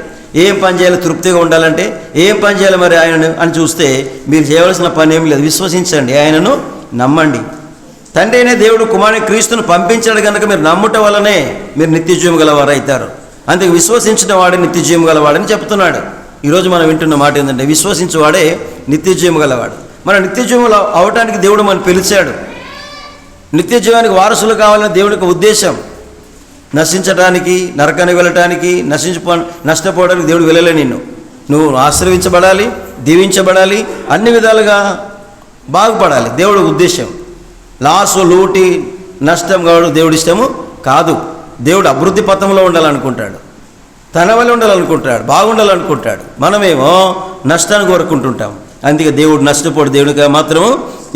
ఏం పని చేయాలి తృప్తిగా ఉండాలంటే? ఏం పని చేయాలి మరి ఆయనను అని చూస్తే మీరు చేయవలసిన పని ఏం లేదు, విశ్వసించండి, ఆయనను నమ్మండి. తండ్రి అయిన దేవుడు కుమారుని క్రీస్తును పంపించాడు కనుక మీరు నమ్ముట వల్లనే మీరు నిత్యజీవం గలవారు అవుతారు. అందుకే విశ్వసించిన వాడే నిత్యజీవం గలవాడని చెప్తున్నాడు. ఈరోజు మనం వింటున్న మాట ఏంటంటే, విశ్వసించేవాడే నిత్యజీవం గలవాడు. మన నిత్యజీవంలో అవటానికి దేవుడు మనం పిలిచాడు. నిత్యజీవానికి వారసులు కావాలని దేవుడికి ఉద్దేశం. నశించడానికి, నరకానికి వెళ్ళటానికి, నష్టపోవడానికి దేవుడు వెళ్ళలే. నువ్వు ఆశీర్వించబడాలి, దీవించబడాలి, అన్ని విధాలుగా బాగుపడాలి దేవుడి ఉద్దేశం. లాసు, లూటి, నష్టం కావడం దేవుడి ఇష్టము కాదు. దేవుడు అభివృద్ధి పథంలో ఉండాలనుకుంటాడు, తన వల్ల ఉండాలనుకుంటాడు, బాగుండాలనుకుంటాడు. మనమేమో నష్టాన్ని కోరుకుంటుంటాం. అందుకే దేవుడు నష్టపోడు, దేవుడికి మాత్రము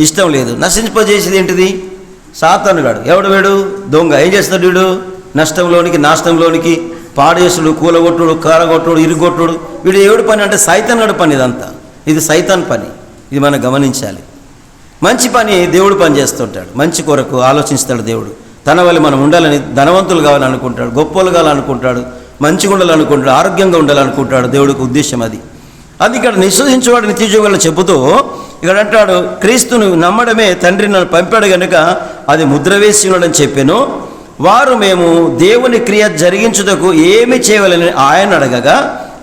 ఇష్టం లేదు. నశింపజేసేది ఏంటిది? సాతానుగాడు. ఎవడు వీడు? దొంగ. ఏం చేస్తాడు వీడు? నష్టంలోనికి, నాశనంలోనికి, పాడేసుడు, కూలగొట్టుడు, కారగొట్టుడు, ఇరుగొట్టుడు. వీడు ఏడు పని అంటే సైతానుగాడు పని. ఇదంతా ఇది సైతాన్ పని. ఇది మనం గమనించాలి. మంచి పని దేవుడు పని చేస్తుంటాడు, మంచి కొరకు ఆలోచిస్తాడు దేవుడు. తన వల్ల మనం ఉండాలని, ధనవంతులు కావాలనుకుంటాడు, గొప్పలు కావాలనుకుంటాడు, మంచిగా ఉండాలనుకుంటాడు, ఆరోగ్యంగా ఉండాలనుకుంటాడు. దేవుడికి ఉద్దేశం అది. అది ఇక్కడ విశ్వసించేవాడు నిత్యజీవులను చెబుతూ ఇక్కడ అంటాడు, క్రీస్తును నమ్మడమే తండ్రి నన్ను పంపాడు కనుక అది ముద్ర వేసి ఉన్నాడని చెప్పాను. వారు మేము దేవుని క్రియ జరిగించుటకు ఏమి చేయవలని ఆయన అడగగా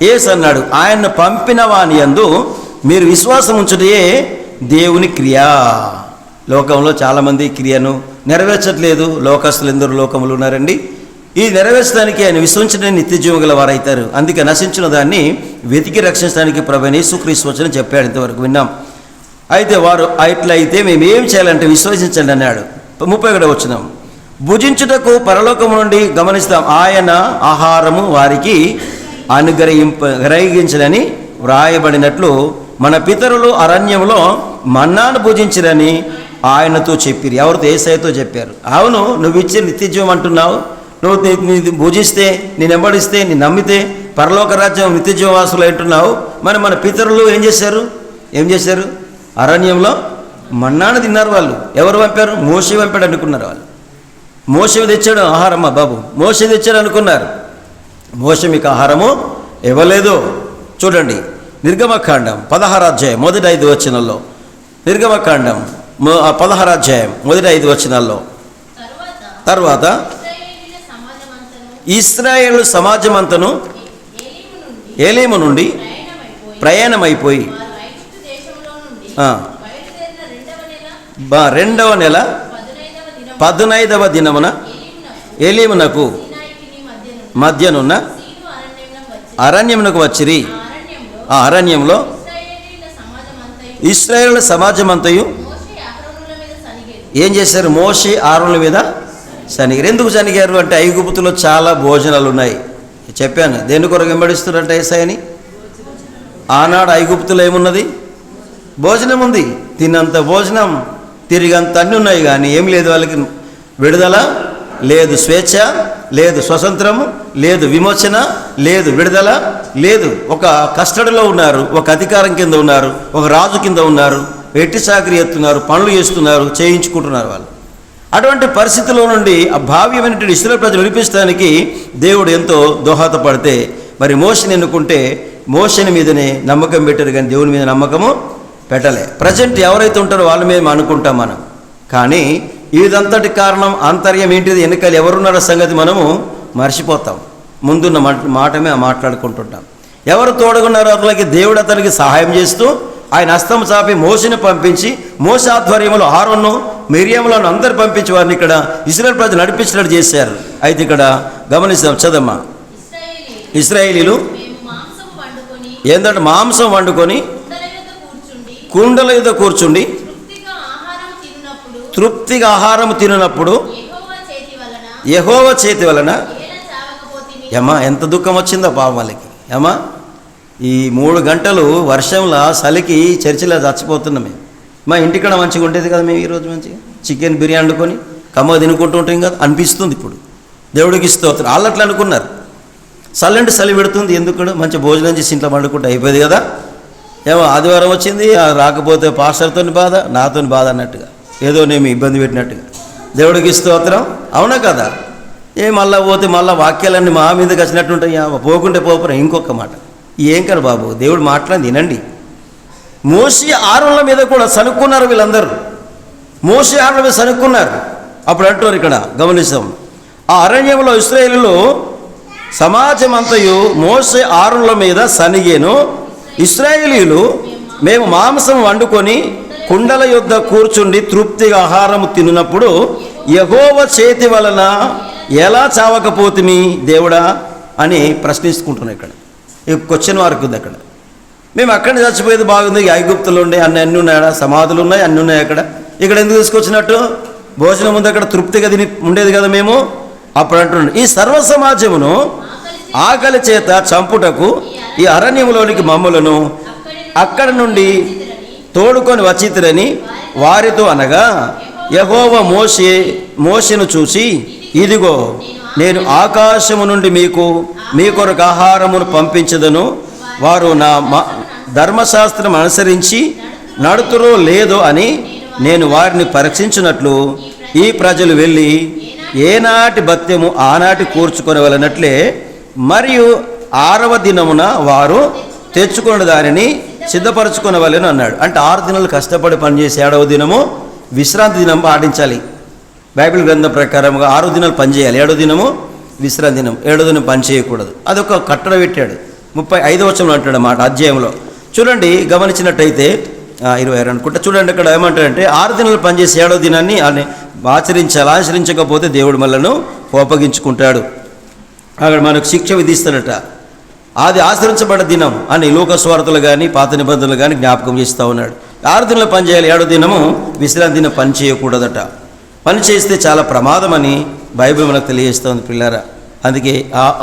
యేసు అన్నాడు, ఆయన్ను పంపిన వాని యందు మీరు విశ్వాసం ఉంచుటే దేవుని క్రియ. లోకంలో చాలామంది క్రియను నెరవేర్చట్లేదు. లోకస్తులు ఎందరో లోకములు ఉన్నారండి. ఈ నెరవేర్చడానికి ఆయన విశ్వసించడానికి నిత్యజీవం గల వారవుతారు. అందుకే నశించిన దాన్ని వెతికి రక్షించడానికి ప్రభువైన యేసుక్రీస్తు వచ్చని చెప్పాడు. ఇంతవరకు విన్నాం. అయితే వారు అట్లయితే మేము ఏం చేయాలంటే విశ్వసించండి అన్నాడు. 31వ వచనం, భుజించుటకు పరలోకము నుండి గమనిస్తాం ఆయన ఆహారము వారికి గ్రహించడని వ్రాయబడినట్లు మన పితరులు అరణ్యంలో మన్నాను భుజించరని ఆయనతో చెప్పిరి. ఎవరితో? యేసయ్యతో చెప్పారు. అవును, నువ్వు ఇచ్చే నిత్యజీవం అంటున్నావు, నువ్వు భుజిస్తే, నేను వెంబడిస్తే, నేను నమ్మితే పరలోక రాజ్యం నిత్యజీవవాసులు అంటున్నావు. మరి మన పితరులు ఏం చేశారు? అరణ్యంలో మన్నాను తిన్నారు. వాళ్ళు ఎవరు పంపారు? మోషే పంపాడు అనుకున్నారు. వాళ్ళు మోషే తెచ్చాడు ఆహారమ్మా బాబు, మోషే తెచ్చాడు అనుకున్నారు. మోషే మీకు ఆహారము ఇవ్వలేదు. చూడండి, నిర్గమకాండం 16వ అధ్యాయం 1-5 వచనాల్లో, నిర్గమకాండం 16వ అధ్యాయం 1-5 వచనాల్లో, తర్వాత ఇశ్రాయేలు సమాజమంతను ఏలీము నుండి ప్రయాణమైపోయి 2వ నెల 15వ దినమున ఏలీమునకు మధ్యనున్న అరణ్యమునకు వచ్చిరి. ఆ అరణ్యంలో ఇశ్రాయేలు సమాజమంతయు ఏం చేశారు? మోషే ఆరోనుల మీద శనిగారు. ఎందుకు శనిగారు అంటే ఐగుప్తులో చాలా భోజనాలు ఉన్నాయి. చెప్పాను దేని కొరకు వెంబడిస్తున్నారంటే యేసయ్యని. ఆనాడు ఐగుప్తులో ఏమున్నది? భోజనం ఉంది. తిన్నంత భోజనం, తిరిగంత అన్నీ ఉన్నాయి, కానీ ఏం లేదు వాళ్ళకి. విడుదల లేదు, స్వేచ్ఛ లేదు, స్వతంత్రము లేదు, విమోచన లేదు, విడుదల లేదు. ఒక కస్టడీలో ఉన్నారు, ఒక అధికారం కింద ఉన్నారు, ఒక రాజు కింద ఉన్నారు, వెట్టి చాకరీ ఎత్తున్నారు, పనులు చేస్తున్నారు, చేయించుకుంటున్నారు వాళ్ళు. అటువంటి పరిస్థితుల్లో నుండి ఆ భావ్యమైనటువంటి ఇశ్రాయేలు ప్రజలు విడిపించడానికి దేవుడు ఎంతో దోహదపడితే మరి మోషేని ఎన్నుకుంటే మోషేని మీదనే నమ్మకం పెట్టారు, కానీ దేవుని మీద నమ్మకము పెట్టలే. ప్రజెంట్ ఎవరైతే ఉంటారో వాళ్ళ మీద అనుకుంటాం మనం, కానీ ఇదంతటి కారణం ఆంతర్యం ఏంటిది, వెనకాల ఎవరున్నారో సంగతి మనము మర్చిపోతాం. ముందున్న మాటమే మాట్లాడుకుంటుంటాం. ఎవరు తోడుగున్నారో అతనికి దేవుడు అతనికి సహాయం చేస్తూ ఆయన హస్తం చాపి మోషేని పంపించి, మోషే ఆధ్వర్యంలో ఆరోను మిరియాములను అందరు పంపించి వారిని ఇక్కడ ఇశ్రాయేలు ప్రజలు నడిపించినట్టు చేశారు. అయితే ఇక్కడ గమనిస్తాం, చదమ్మా. ఇశ్రాయేలీలు ఏంటంటే మాంసం వండుకొని కుండల మీద కూర్చుండి తృప్తిగా ఆహారం తినప్పుడు యెహోవా చేతి వలన ఏమా ఎంత దుఃఖం వచ్చిందో పాపం వాళ్ళకి. ఏమా ఈ 3 గంటలు వర్షంలో చలికి చర్చిలో చచ్చిపోతున్నాం మేము. మా ఇంటికాడ మంచిగా ఉండేది కదా, మేము ఈరోజు మంచిగా చికెన్ బిర్యానీ వండుకొని కమ్మ తినుకుంటూ ఉంటాం కదా అనిపిస్తుంది. ఇప్పుడు దేవుడికి స్తోత్రం. వాళ్ళు అట్లా అనుకున్నారు, చల్లంటే చలి పెడుతుంది ఎందుకు, మంచి భోజనం చేసి ఇంట్లో వండుకుంటే అయిపోయింది కదా. ఏమో ఆదివారం వచ్చింది, రాకపోతే పాస్టర్తో బాధ, నాతో బాధ అన్నట్టుగా, ఏదో నేను ఇబ్బంది పెట్టినట్టుగా. దేవుడికి స్తోత్రం, అవునా కదా. మళ్ళీ పోతే మళ్ళీ వాక్యాలన్నీ మా మీదకి వచ్చినట్టుంటాయి. పోకుంటే పోపురా. ఇంకొక మాట, ఏం కదా బాబు, దేవుడు మాట్లాడి వినండి. మోషే ఆరోన్ల మీద కూడా సనుక్కున్నారు వీళ్ళందరూ. మోషే ఆరోన్ల మీద సనుక్కున్నారు. అప్పుడు అంటారు ఇక్కడ గమనిస్తాం, ఆ అరణ్యంలో ఇశ్రాయేలులో సమాజం అంతయు మోషే ఆరోన్ల మీద సనిగేను. ఇశ్రాయేలీయులు మేము మాంసం వండుకొని కుండల యొద్ద కూర్చుండి తృప్తిగా ఆహారం తిన్నప్పుడు యెహోవా చేతి వలన ఎలా చావకపోతిమి దేవుడా అని ప్రశ్నించుకుంటున్నాం. ఇక్కడ ఈ క్వశ్చన్ మార్క్ ఉంది. అక్కడ మేము అక్కడిని చచ్చిపోయేది బాగుంది, ఐగుప్తులు ఉండే అన్నీ ఉన్నాయా, సమాధులు ఉన్నాయి, అన్నీ ఉన్నాయి. ఇక్కడ ఎందుకు తీసుకొచ్చినట్టు, భోజనం ఉంది అక్కడ, తృప్తిగా తిని ఉండేది కదా మేము. అప్పుడు అంటున్నాడు, ఈ సర్వ సమాజమును ఆకలి చేత చంపుటకు ఈ అరణ్యములోనికి మమ్ములను అక్కడి నుండి తోడుకొని వచ్చితిరని వారితో అనగా, యెహోవా మోషేను చూసి, ఇదిగో నేను ఆకాశము నుండి మీ కొరకు ఆహారమును పంపించదను. వారు నా ధర్మశాస్త్రం అనుసరించి నడుతురో లేదో అని నేను వారిని పరీక్షించినట్లు ఈ ప్రజలు వెళ్ళి ఏనాటి భత్యము ఆనాటి కూర్చుకొనవలనట్లే మరియు 6వ దినమున వారు తెచ్చుకున్న దానిని సిద్ధపరచుకునవలెను అన్నాడు. అంటే 6 దినాలు కష్టపడి పనిచేసి 7వ దినము విశ్రాంతి దినం పాటించాలి. బైబిల్ గ్రంథం ప్రకారంగా 6 దినాలు పనిచేయాలి, 7వ దినము విశ్రాంతి దినం, 7వ దినం పని చేయకూడదు. అదొక కట్టడ పెట్టాడు. 35వ వచనంలో అంటాడు అన్నమాట అధ్యాయంలో. చూడండి గమనించినట్టయితే 26 అనుకుంటా. చూడండి ఇక్కడ ఏమంటాడంటే 6 దినాలు పనిచేసి 7వ దినాన్ని ఆచరించకపోతే దేవుడు మనలను కోపగించుకుంటాడు, అక్కడ మనకు శిక్ష విధిస్తాడట. అది ఆచరించబడ్డ దినం అని లోకస్వార్థలు కానీ పాత నిబంధనలు కానీ జ్ఞాపకం చేస్తూ ఉన్నాడు. 6 దినాలు పని చేయాలి, 7వ దినము విశ్రాంతి దినం పని చేయకూడదట. పని చేస్తే చాలా ప్రమాదం అని బైబిల్ మనకు తెలియజేస్తుంది పిల్లారా. అందుకే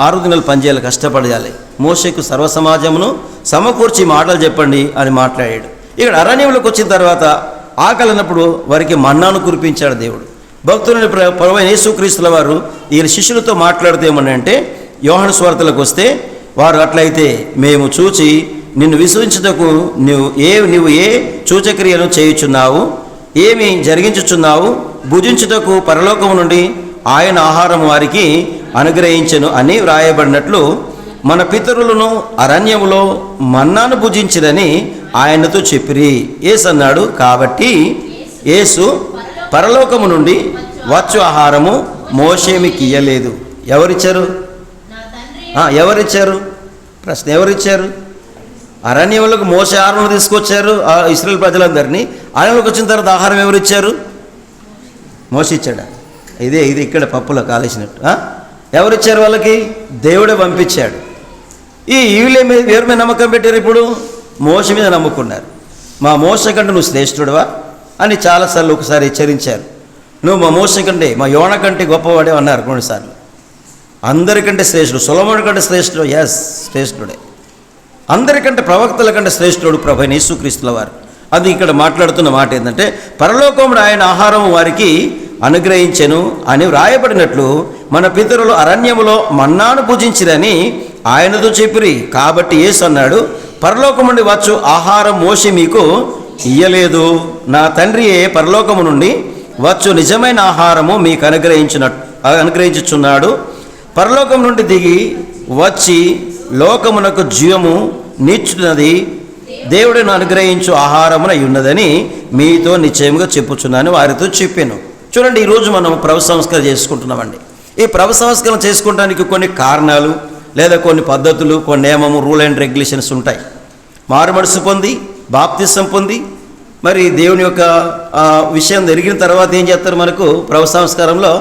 6 దినాలు పని చేయాలి, కష్టపడాలి. మోషేకు సర్వ సమాజమును సమకూర్చి మాటలు చెప్పండి అని మాట్లాడాడు. ఇక్కడ అరణ్యంలోకి వచ్చిన తర్వాత ఆకలి అన్నప్పుడు వారికి మన్నాను కురిపించాడు దేవుడు. భక్తులని ప్రభువైన యేసుక్రీస్తుల వారు ఈయన శిష్యులతో మాట్లాడితే ఏమనంటే, యోహాను సువార్తలకు వస్తే వారు అట్లయితే మేము చూచి నిన్ను విశ్వసించుటకు నువ్వు ఏ సూచక్రియను చేయుచున్నావు, ఏమి జరిగించుచున్నావు, భుజించుటకు పరలోకము నుండి ఆయన ఆహారం వారికి అనుగ్రహించెను అని వ్రాయబడినట్లు మన పితరులను అరణ్యములో మన్నాను భుజించిరని ఆయనతో చెప్పిరి. యేసు అన్నాడు, కాబట్టి యేసు పరలోకము నుండి వచ్చు ఆహారము మోషే మీకు ఇయ్యలేదు. ఎవరిచ్చారు? ఎవరిచ్చారు? ప్రశ్న, ఎవరిచ్చారు? అరణ్యములకు మోషే ఆహారం తీసుకొచ్చారు ఇశ్రాయేలు ప్రజలందరినీ. అరణ్యంలోకి వచ్చిన తర్వాత ఆహారం ఎవరిచ్చారు? మోషే ఇచ్చాడా? ఇది ఇక్కడ పప్పులో కాలేసినట్టు. ఎవరిచ్చారు వాళ్ళకి? దేవుడే పంపించాడు. వీళ్ళే మీద ఎవరి మీద నమ్మకం పెట్టారు? ఇప్పుడు మోషే మీద నమ్ముకున్నారు. మా మోషే కంటే నువ్వు శ్రేష్ఠుడువా అని చాలాసార్లు ఒకసారి హెచ్చరించారు. నువ్వు మా మోషే కంటే మా యోన కంటే గొప్పవాడే అన్నారు కొన్నిసార్లు. అందరికంటే శ్రేష్ఠుడు, సొలొమోను కంటే శ్రేష్ఠుడు, ఎస్ శ్రేష్ఠుడే. అందరికంటే ప్రవక్తల కంటే శ్రేష్ఠుడు ప్రభువైన యేసుక్రీస్తుల వారు. అది ఇక్కడ మాట్లాడుతున్న మాట ఏంటంటే, పరలోకంలో ఆయన ఆహారం వారికి అనుగ్రహించెను అని వ్రాయబడినట్లు మన పితరులు అరణ్యములో మన్నాను భుజించిరని ఆయనతో చెప్పిరి. కాబట్టి యేసు అన్నాడు, పరలోకము నుండి వచ్చు ఆహారం మోషే మీకు ఇయ్యలేదు, నా తండ్రియే పరలోకము నుండి వచ్చు నిజమైన ఆహారము మీకు అనుగ్రహించుచున్నాడు. పరలోకం నుండి దిగి వచ్చి లోకమునకు జీవము నిచ్చున్నది దేవుడిని అనుగ్రహించు ఆహారమున ఉన్నదని మీతో నిశ్చయముగా చెప్పుచున్నాను వారితో చెప్పాను. చూడండి, ఈరోజు మనం ప్రభు సంస్కరణ చేసుకుంటున్నామండి. ఈ ప్రభు సంస్కరణ చేసుకోవడానికి కొన్ని కారణాలు లేదా కొన్ని పద్ధతులు, కొన్ని నియమము, రూల్ అండ్ రెగ్యులేషన్స్ ఉంటాయి. మారుమనసు పొంది బాప్తిసం పొంది మరి దేవుని యొక్క విషయం జరిగిన తర్వాత ఏం చేస్తారు, మనకు ప్రభు సంస్కారంలో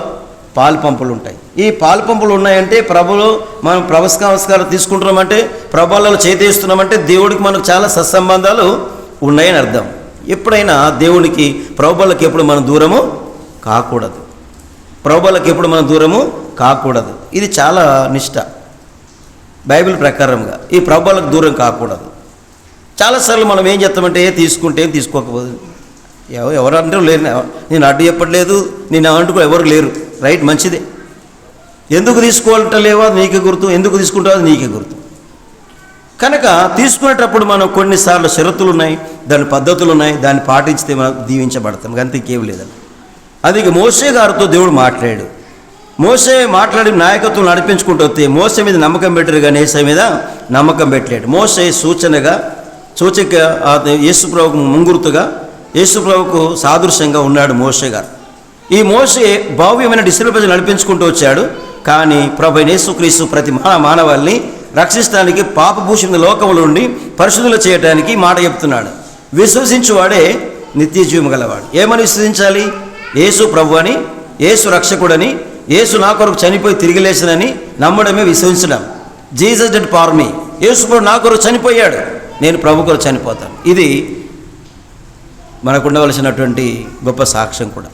పాలు పంపులు ఉంటాయి. ఈ పాలు పంపులు ఉన్నాయంటే ప్రభులో మనం ప్రభు సంస్కారం తీసుకుంటున్నామంటే, ప్రభువులలో చేతిస్తున్నామంటే దేవుడికి మనకు చాలా సత్సంబంధాలు ఉన్నాయని అర్థం. ఎప్పుడైనా దేవునికి ప్రభువులకు ఎప్పుడు మనం దూరము కాకూడదు, ప్రభువులకు ఎప్పుడు మనం దూరము కాకూడదు. ఇది చాలా నిష్ట బైబిల్ ప్రకారంగా. ఈ ప్రభువులకు దూరం కాకూడదు. చాలాసార్లు మనం ఏం చేస్తామంటే తీసుకుంటే తీసుకోకపోదు, ఎవరు అంటే లేరు, నేను అడ్డు చెప్పట్లేదు, నేను అంటుకో ఎవరు లేరు, రైట్, మంచిదే. ఎందుకు తీసుకోవటలేవో నీకే గుర్తు, ఎందుకు తీసుకుంటావో నీకే గుర్తు. కనుక తీసుకునేటప్పుడు మనం కొన్నిసార్లు షరతులు ఉన్నాయి, దాని పద్ధతులు ఉన్నాయి, దాన్ని పాటించితే మనం దీవించబడతాం, అంతే ఇంకేం లేదని. అందుకే మోషే గారితో దేవుడు మాట్లాడాడు. మోషే మాట్లాడి నాయకత్వం నడిపించుకుంటూ వస్తే మోసే మీద నమ్మకం పెట్టారు కానీ యేసు మీద నమ్మకం పెట్టలేడు. మోషే సూచక యేసుప్రభుకు ముంగుర్తుగా, యేసుప్రభుకు సాదృశ్యంగా ఉన్నాడు మోషే గారు. ఈ మోషే భవ్యమైన డిస్ట్రిబ్యూషన్ నడిపించుకుంటూ వచ్చాడు. కానీ ప్రభు యేసుక్రీస్తు ప్రతి మానవాల్ని రక్షించడానికి, పాపభూషణ లోకముల నుండి పరిశుద్ధులు చేయడానికి మాట చెప్తున్నాడు. విశ్వసించువాడే నిత్య జీవము గలవాడు. ఏమని విశ్వసించాలి? యేసు ప్రభు అని, యేసు రక్షకుడని, యేసు నా కొరకు చనిపోయి తిరిగి లేచినని నమ్మడమే విశ్వసించడం. జీసస్ డెడ్ ఫార్ మీ, యేసు ప్రభు నా కొరకు చనిపోయాడు, నేను ప్రభు కొరకు చనిపోతాను. ఇది మనకు ఉండవలసినటువంటి గొప్ప సాక్ష్యం కూడా.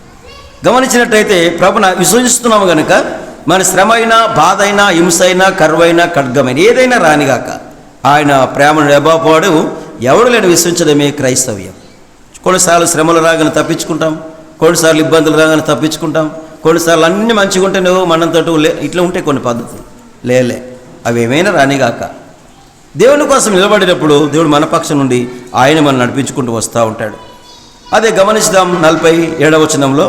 గమనించినట్టయితే ప్రభుని విశ్వసిస్తున్నాము కనుక మన శ్రమ అయినా, బాధ అయినా, హింస అయినా, కరువైనా, ఖడ్గమైన ఏదైనా రానిగాక ఆయన ప్రేమను ఎబాపాడు ఎవడు లేని విశ్వసించడమే క్రైస్తవ్యం. కొన్నిసార్లు శ్రమలు రాగానే తప్పించుకుంటాం, కొన్నిసార్లు ఇబ్బందులు రాగానే తప్పించుకుంటాం, కొన్నిసార్లు అన్నీ మంచిగా ఉంటే నువ్వు మనంతోటి ఇట్లా ఉంటాయి కొన్ని పద్ధతులు. లేలే, అవి ఏమైనా రానిగాక దేవుని కోసం నిలబడినప్పుడు దేవుడు మన పక్షం నుండి ఆయన మనం నడిపించుకుంటూ వస్తూ ఉంటాడు. అదే గమనిస్తాం. 47వ వచనంలో,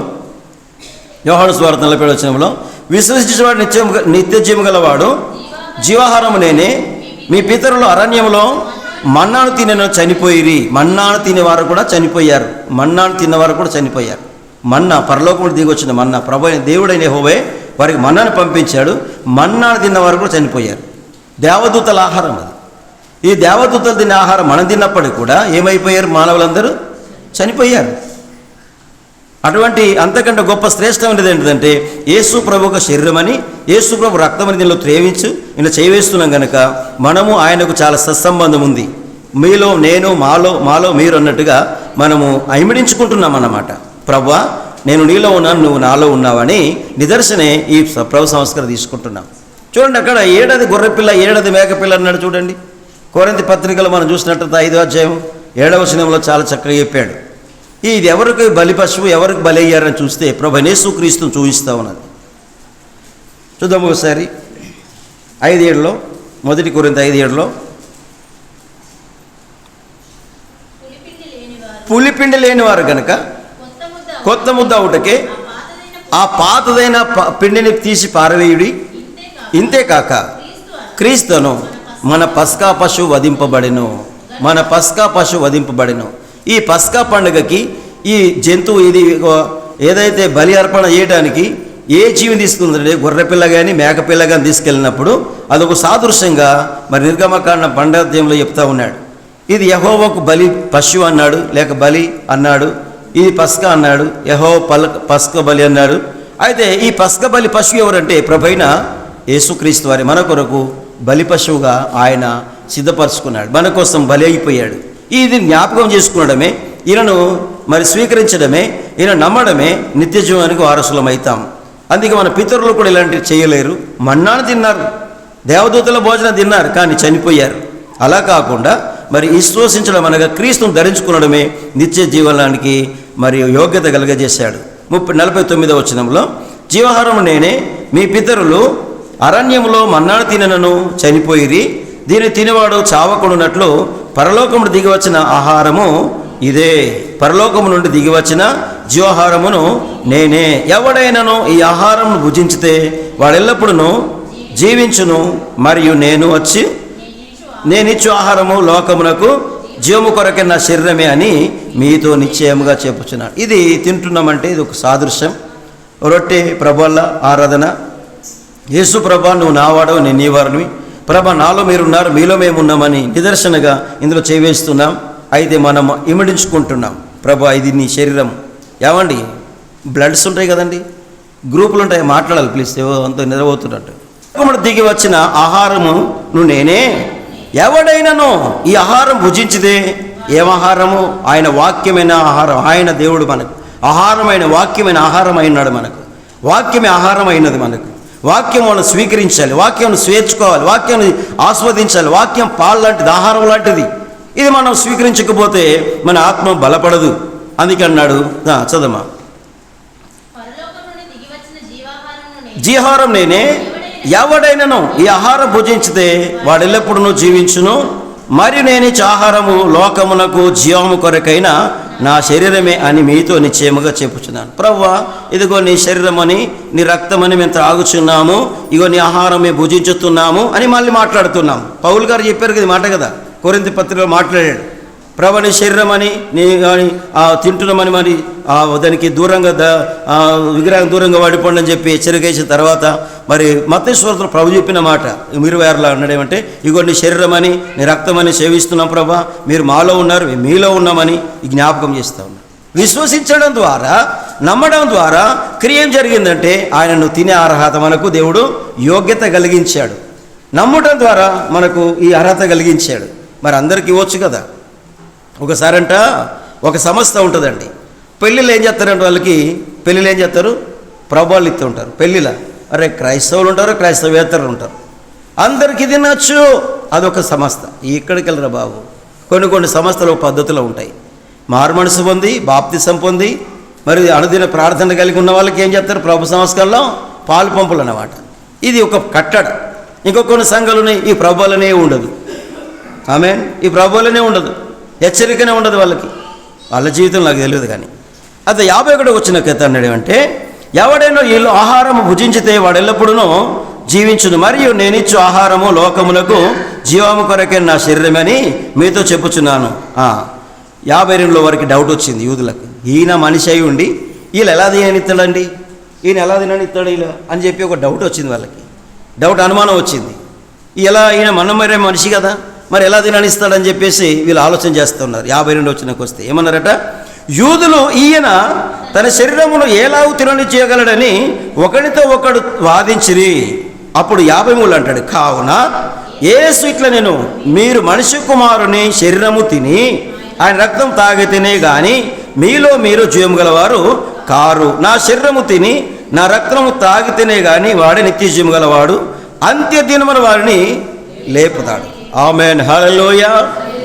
యోహాను సువార్త 47వ వచనంలో, విశ్వసించేవాడు నిత్య జీవము గలవాడు, జీవాహారము నేనే, మీ పితరులు అరణ్యంలో మన్నాను తినను చనిపోయిరి. మన్నాను తినేవారు కూడా చనిపోయారు. మన్నాను తిన్నవారు కూడా చనిపోయారు. మన్నా పరలోకములు దిగి వచ్చిన మన్నా, ప్రభు దేవుడైన యెహోవా వారికి మన్నాను పంపించాడు. మన్నాను తిన్నవారు కూడా చనిపోయారు. దేవదూతల ఆహారం అది. ఈ దేవదూతలు తినే ఆహారం మనం తిన్నప్పటికీ కూడా ఏమైపోయారు? మానవులందరూ చనిపోయారు. అటువంటి అంతకంటే గొప్ప శ్రేష్టమైనది ఏంటంటే యేసు ప్రభు ఒక శరీరం అని, యేసు ప్రభు రక్తం అని దీనిలో త్రేవించు ఇలా చేయవేస్తున్నాం కనుక మనము ఆయనకు చాలా సత్సంబంధం ఉంది. మీలో నేను, మాలో మీరు అన్నట్టుగా మనము ఐమిడించుకుంటున్నాం అన్నమాట. ప్రభువా, నేను నీలో ఉన్నాను, నువ్వు నాలో ఉన్నావని నిదర్శనే ఈ ప్రభు సంస్కారం తీసుకుంటున్నాం. చూడండి, అక్కడ ఏడాది గొర్రెపిల్ల, ఏడాది మేకపిల్ల అన్నాడు. చూడండి, కొరింథీ పత్రికలో మనం చూసినట్లయితే 5వ అధ్యాయం 7వ వచనంలో చాలా చక్కగా చెప్పాడు. ఇది ఎవరికి బలి పశువు, ఎవరికి బలి అయ్యారని చూస్తే ప్రభు యేసుక్రీస్తును చూపిస్తూ ఉన్నది. చూద్దాం ఒకసారి. 5:7లో, 1 కొరింథీ 5:7లో, పులిపిండి లేనివారు కనుక కొత్త ముద్ద అవుటకే ఆ పాతదైన పిండిని తీసి పారవేయుడి. ఇంతేకాక క్రీస్తును మన పస్కా పశువు వధింపబడెను. మన పస్కా పశువు వధింపబడెను. ఈ పస్కా పండుగకి ఈ జంతువు ఇది ఏదైతే బలి అర్పణ చేయడానికి ఏ జీవిని తీసుకుందంటే గొర్రెపిల్ల కానీ మేకపిల్ల కానీ తీసుకెళ్ళినప్పుడు అదొక సాదృశ్యంగా మరి నిర్గమకాండ 12వ అధ్యాయంలో చెప్తా ఉన్నాడు. ఇది యెహోవాకు బలి పశువు అన్నాడు, లేక బలి అన్నాడు. ఇది పస్కా అన్నాడు, యెహోవా పస్కా బలి అన్నాడు. అయితే ఈ పస్కా బలి పశువు ఎవరంటే ప్రభైన యేసుక్రీస్తు వారి మన కొరకు బలి పశువుగా ఆయన సిద్ధపరచుకున్నాడు, మన కోసం బలి అయిపోయాడు. ఇది జ్ఞాపకం చేసుకునడమే, ఈయనను మరి స్వీకరించడమే, ఈయన నమ్మడమే నిత్య జీవానికి వారసులం అవుతాం. అందుకే మన పితరులు కూడా ఇలాంటివి చేయలేరు. మన్నాను తిన్నారు, దేవదూతల భోజనం తిన్నారు, కానీ చనిపోయారు. అలా కాకుండా మరి విశ్వసించడం అనగా క్రీస్తును ధరించుకునడమే నిత్య జీవనానికి మరి యోగ్యత కలుగజేశాడు. 49వ వచనంలో, జీవాహారము నేనే, మీ పితరులు అరణ్యములో మన్నాను తినను చనిపోయిరి, దీన్ని తినేవాడు చావకుండునట్లు పరలోకమును దిగివచ్చిన ఆహారము ఇదే. పరలోకము నుండి దిగివచ్చిన జీవాహారమును నేనే. ఎవడైనను ఈ ఆహారమును భుజించితే వాడెల్లప్పుడూ జీవించును, మరియు నేనిచ్చు ఆహారము లోకమునకు జీవము కొరకే నా శరీరమే అని మీతో నిశ్చయముగా చెప్పుచున్నాను. ఇది తింటున్నామంటే ఇది ఒక సాదృశ్యం. రొట్టె ప్రభువల్ల ఆరాధన. యేసు ప్రభా, నువ్వు నావాడవు, నేను నీవారిని. ప్రభా, నాలో మీరున్నారు, మీలో మేము ఉన్నామని నిదర్శనగా ఇందులో చేవేస్తున్నాం. అయితే మనం ఇమిడించుకుంటున్నాం, ప్రభా ఇది నీ శరీరం. ఏమండి, బ్లడ్స్ ఉంటాయి కదండి, గ్రూపులు ఉంటాయి, మాట్లాడాలి ప్లీజ్, అంత నిద్రపోతున్నట్టు. దిగి వచ్చిన ఆహారము నువ్వు నేనే. ఎవడైనాను ఈ ఆహారం భుజించితే, ఏం ఆహారము? ఆయన వాక్యమైన ఆహారం. ఆయన దేవుడు మనకు ఆహారమైన, వాక్యమైన ఆహారం అయినాడు మనకు. వాక్యమే ఆహారం అయినది మనకు. వాక్యం మనం స్వీకరించాలి, వాక్యం స్వేర్చుకోవాలి, వాక్యం ఆస్వాదించాలి. వాక్యం పాలు లాంటిది, ఆహారం లాంటిది. ఇది మనం స్వీకరించకపోతే మన ఆత్మ బలపడదు. అందుకే అన్నాడు, చదమ్మా, జీవాహారం నేనే, ఎవడైనాను ఈ ఆహారం భుజించితే వాడెల్లప్పుడూ జీవించును, మరి నేను ఇచ్చే ఆహారము లోకమునకు జీవము కొరకైన నా శరీరమే అని మీతో నిశ్చయముగా చెప్పుచున్నాను. ప్రభువా, ఇదిగో నీ శరీరం అని, నీ రక్తమని మేము త్రాగుచున్నాము, ఇగో నీ ఆహారం మేము భుజించుతున్నాము అని మళ్ళీ మాట్లాడుతున్నాం. పౌలు గారు చెప్పారు కదా మాట కదా, కొరింథీ పత్రికలో మాట్లాడాడు. ప్రభు, నీ శరీరం అని నీ తింటున్నామని మరి దానికి దూరంగా విగ్రహం దూరంగా వాడిపోండి అని చెప్పి హెచ్చరికేసిన తర్వాత మరి మత్తయి సువార్తలో ప్రభు చెప్పిన మాట 26లో అన్నాడేమంటే, ఇగో నీ శరీరం అని, నీ రక్తమని సేవిస్తున్నాం ప్రభా, మీరు మాలో ఉన్నారు, మీలో ఉన్నామని జ్ఞాపకం చేస్తూ ఉన్నారు. విశ్వసించడం ద్వారా, నమ్మడం ద్వారా క్రియ ఏం జరిగిందంటే, ఆయనను తినే అర్హత మనకు దేవుడు యోగ్యత కలిగించాడు. నమ్మటం ద్వారా మనకు ఈ అర్హత కలిగించాడు. మరి అందరికి ఇవ్వచ్చు కదా. ఒకసారంట ఒక సంస్థ ఉంటుందండి, పెళ్ళిళ్ళు ఏం చేస్తారంటే వాళ్ళకి పెళ్ళిళ్ళు ఏం చేస్తారు, ప్రభావాలు ఇస్తూ ఉంటారు పెళ్ళిళ్ళ. అరే క్రైస్తవులు ఉంటారు, క్రైస్తవేతరులు ఉంటారు, అందరికీ తినచ్చు. అదొక సంస్థ. ఇక్కడికి వెళ్ళరా బాబు, కొన్ని సంస్థలు పద్ధతులు ఉంటాయి. మారుమనసు పొంది, బాప్తిసం పొంది, మరి అనుదిన ప్రార్థన కలిగి ఉన్న వాళ్ళకి ఏం చేస్తారు, ప్రభు సంస్కారంలో పాలు పంపులు అన్నమాట. ఇది ఒక కట్టడ. ఇంకో కొన్ని సంఘాలున్నాయి, ఈ ప్రభువులనే ఉండదు. ఆమేన్. ఈ ప్రభువులనే ఉండదు, హెచ్చరికనే ఉండదు వాళ్ళకి. వాళ్ళ జీవితం నాకు తెలియదు. కానీ అది 51 వచ్చిన కథ అన్నాడు అంటే, ఎవడైనా వీళ్ళు ఆహారము భుజించితే వాడు ఎల్లప్పుడూ జీవించును, మరియు నేనిచ్చు ఆహారము లోకములకు జీవము కొరకే నా శరీరమని మీతో చెప్పుచున్నాను. 52లో వారికి డౌట్ వచ్చింది యూదులకు. ఈయన మనిషి అయి ఉండి వీళ్ళు ఎలా తిననిస్తాడండి, ఈయన ఎలా తిననిస్తాడు ఇలా అని చెప్పి ఒక డౌట్ వచ్చింది వాళ్ళకి. అనుమానం వచ్చింది. ఈయన మరే మనిషి కదా, మరి ఎలా తిననిస్తాడని చెప్పేసి వీళ్ళు ఆలోచన చేస్తున్నారు. 52 వచ్చినకు వస్తే ఏమన్నారట, యూదులు ఈయన తన శరీరమును ఎలాగూ తిననిచ్చేయగలడని ఒకడితో ఒకడు వాదించిరి. అప్పుడు 53 అంటాడు, కావున యేసు ఇట్లా నేను, మీరు మనిషి కుమారుని శరీరము తిని ఆయన రక్తం తాగితేనే గాని మీలో మీరు జీవము గలవారు కారు. నా శరీరము తిని నా రక్తము తాగితేనే గాని వాడే నిత్య జీవము గలవాడు, అంత్యదినమున వారిని లేపుతాడు. ఆమేన్, హల్లెలూయా.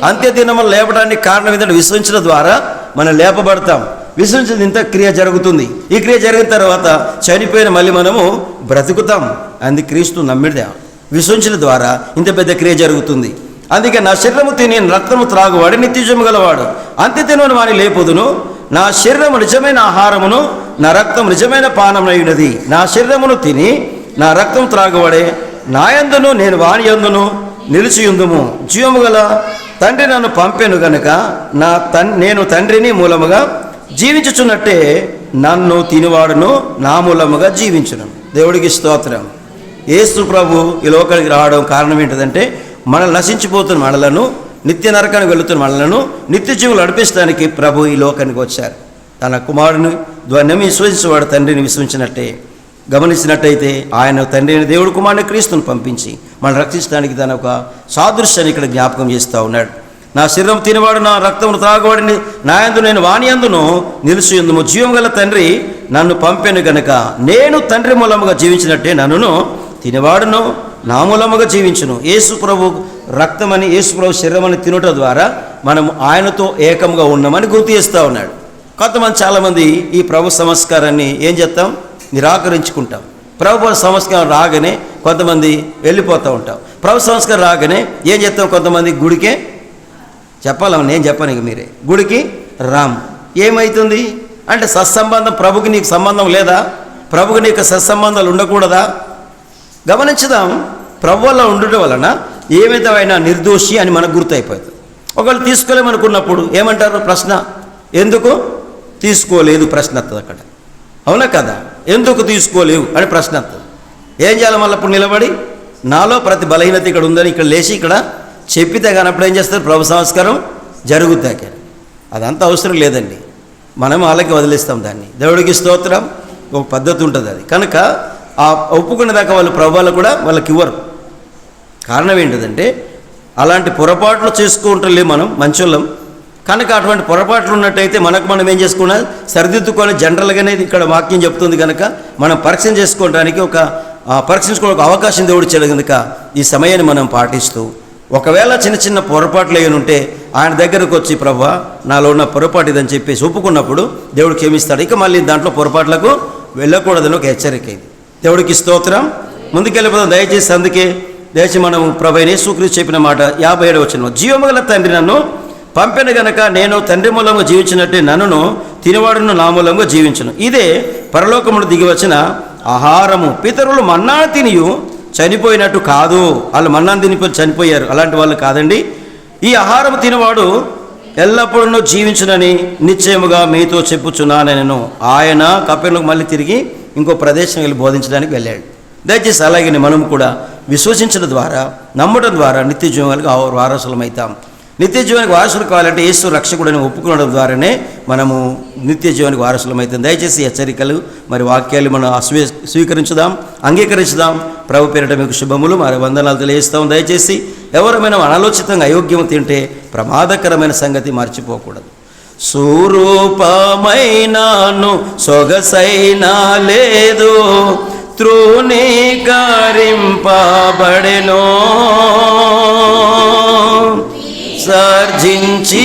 అంత్యదినమున లేపడానికి కారణం ఏంటంటే, విశ్వసించడం ద్వారా మనం లేపబడతాం. విశ్వసించిన ఇంత క్రియ జరుగుతుంది. ఈ క్రియ జరిగిన తర్వాత చనిపోయిన మళ్ళీ మనము బ్రతుకుతాం. అందుకే క్రీస్తు నమ్మిడే విశ్వసించడం ద్వారా ఇంత పెద్ద క్రియ జరుగుతుంది. అందుకే నా శరీరము తిని రక్తము త్రాగువాడు నిత్యజీవము గలవాడు, అంత్యదినమున వాని లేపుదును. నా శరీరము నిజమైన ఆహారమును, నా రక్తం నిజమైన పానమైనది. నా శరీరమును తిని నా రక్తం త్రాగువాడే నా యందును నేను వాని యందును నిలిచియుందుము. జీవము గల తండ్రి నన్ను పంపెను గనుక నేను తండ్రిని మూలముగా జీవించుచున్నట్టే నన్ను తినివాడును నా మూలముగా జీవించును. దేవుడికి స్తోత్రం. యేసు ప్రభు ఈ లోకానికి రావడం కారణం ఏంటిదంటే, మనల్ని నశించిపోతున్న మనలను, నిత్య నరకానికి వెళుతున్న మనలను నిత్య జీవులు నడిపించడానికి ప్రభు ఈ లోకానికి వచ్చారు. తన కుమారుని ద్వారా విశ్వసించేవాడు తండ్రిని విశ్వసించినట్టే. గమనించినట్టయితే ఆయన తండ్రిని దేవుడు కుమారుని క్రీస్తుని పంపించి మనం రక్షించడానికి తన ఒక సాదృశ్యాన్ని ఇక్కడ జ్ఞాపకం చేస్తూ ఉన్నాడు. నా శరీరం తినవాడు నా రక్తమును త్రాగువాడిని నా యందు నేను వాని యందును నిలిచియుందుము. జీవం గల తండ్రి నన్ను పంపెను గనుక నేను తండ్రి మూలముగా జీవించినట్టే నన్నును తినవాడును నా మూలముగా జీవించును. యేసు ప్రభు రక్తమని, యేసు ప్రభు శరీరమని తినటం ద్వారా మనం ఆయనతో ఏకంగా ఉన్నామని గుర్తు చేస్తూ ఉన్నాడు. కొంతమంది చాలామంది ఈ ప్రభు సంస్కారాన్ని ఏం చేస్తాం, నిరాకరించుకుంటాం. ప్రభు సంస్కారం రాగానే కొంతమంది వెళ్ళిపోతూ ఉంటాం. ప్రభు సంస్కారం రాగానే ఏం చేస్తాం, కొంతమంది గుడికే చెప్పాలమ్మ, నేను చెప్పాను ఇక మీరే, గుడికి రామ్. ఏమవుతుంది అంటే సత్సంబంధం, ప్రభుకి నీకు సంబంధం లేదా? ప్రభుకి నీకు సత్సంబంధాలు ఉండకూడదా? గమనించుదాం. ప్రభు వల్ల ఉండటం వలన ఏమైతే ఆయన నిర్దోషి అని మనకు గుర్తయిపోతుంది. ఒకవేళ తీసుకోలేమనుకున్నప్పుడు ఏమంటారు, ప్రశ్న ఎందుకు తీసుకోలేదు ప్రశ్న వస్తుంది అక్కడ, అవునా కదా? ఎందుకు తీసుకోలేవు అని ప్రశ్న వస్తుంది. ఏం చేయాలి మళ్ళీ అప్పుడు నిలబడి, నాలో ప్రతి బలహీనత ఇక్కడ ఉందని ఇక్కడ లేచి ఇక్కడ చెప్పితే కానీ అప్పుడు ఏం చేస్తారు, ప్రభు సంస్కారం జరుగుతాక. అదంతా అవసరం లేదండి, మనం వాళ్ళకి వదిలేస్తాం దాన్ని. దేవుడికి స్తోత్రం. ఒక పద్ధతి ఉంటుంది అది. కనుక ఆ ఒప్పుకునే దాకా వాళ్ళు ప్రభువులు కూడా వాళ్ళకి ఇవ్వరు. కారణం ఏంటిదంటే అలాంటి పొరపాట్లు చేసుకుంటలే మనం మంచోళ్ళం. కనుక అటువంటి పొరపాట్లు ఉన్నట్టయితే మనకు మనం ఏం చేసుకున్నాం, సరిదిద్దుకొని జనరల్గానే ఇక్కడ వాక్యం చెప్తుంది కనుక మనం పరీక్ష చేసుకోవడానికి పరీక్షించుకోవడానికి ఒక అవకాశం దేవుడు ఇచ్చాడు. కనుక ఈ సమయాన్ని మనం పాటిస్తూ ఒకవేళ చిన్న చిన్న పొరపాట్లు ఏనుంటే ఆయన దగ్గరకు వచ్చి ప్రభువా నాలో ఉన్న పొరపాటు ఇదని చెప్పేసి ఒప్పుకున్నప్పుడు దేవుడు క్షమిస్తాడు. ఇక మళ్ళీ దాంట్లో పొరపాట్లకు వెళ్ళకూడదని ఒక హెచ్చరిక ఇది. దేవుడికి స్తోత్రం. ముందుకెళ్ళిపోతాం దయచేసి. అందుకే దయచేసి మనం ప్రభు యేసుక్రీస్తు చెప్పిన మాట 57వ వచనం, జీవముగల తండ్రి నన్ను పంపిన గనక నేను తండ్రి మూలంగా జీవించినట్టే నన్నును తినవాడును నా మూలంగా జీవించును. ఇదే పరలోకమును దిగి వచ్చిన ఆహారము. పితరులు మన్నాను తినియు చనిపోయినట్టు కాదు. వాళ్ళు మన్నాను తినిపోయి చనిపోయారు, అలాంటి వాళ్ళు కాదండి. ఈ ఆహారం తినవాడు ఎల్లప్పుడూ జీవించునని నిశ్చయముగా మీతో చెప్పుచున్నానెను. ఆయన కపెర్నహూముకు మళ్ళీ తిరిగి ఇంకో ప్రదేశం వెళ్ళి బోధించడానికి వెళ్ళాడు. దయచేసి అలాగే మనం కూడా విశ్వసించడం ద్వారా, నమ్మడం ద్వారా నిత్య జీవానికి వారసులమవుతాం. నిత్య జీవానికి వారసులు కావాలంటే యేసు రక్షకుడిని ఒప్పుకోవడం ద్వారానే మనము నిత్య జీవానికి వారసులమవుతాం. దయచేసి హెచ్చరికలు మరి వాక్యాలు మనం స్వీకరించుదాం, అంగీకరించుదాం. ప్రభు పేరిట మీకు శుభములు మరి వందనాలు తెలియజేస్తాం. దయచేసి ఎవరైనా అనాలోచితంగా అయోగ్యం తింటే ప్రమాదకరమైన సంగతి మర్చిపోకూడదు. స్వరూపమైనాను సొగసైనా లేదు, తృణీకరింపబడెను, సర్జించి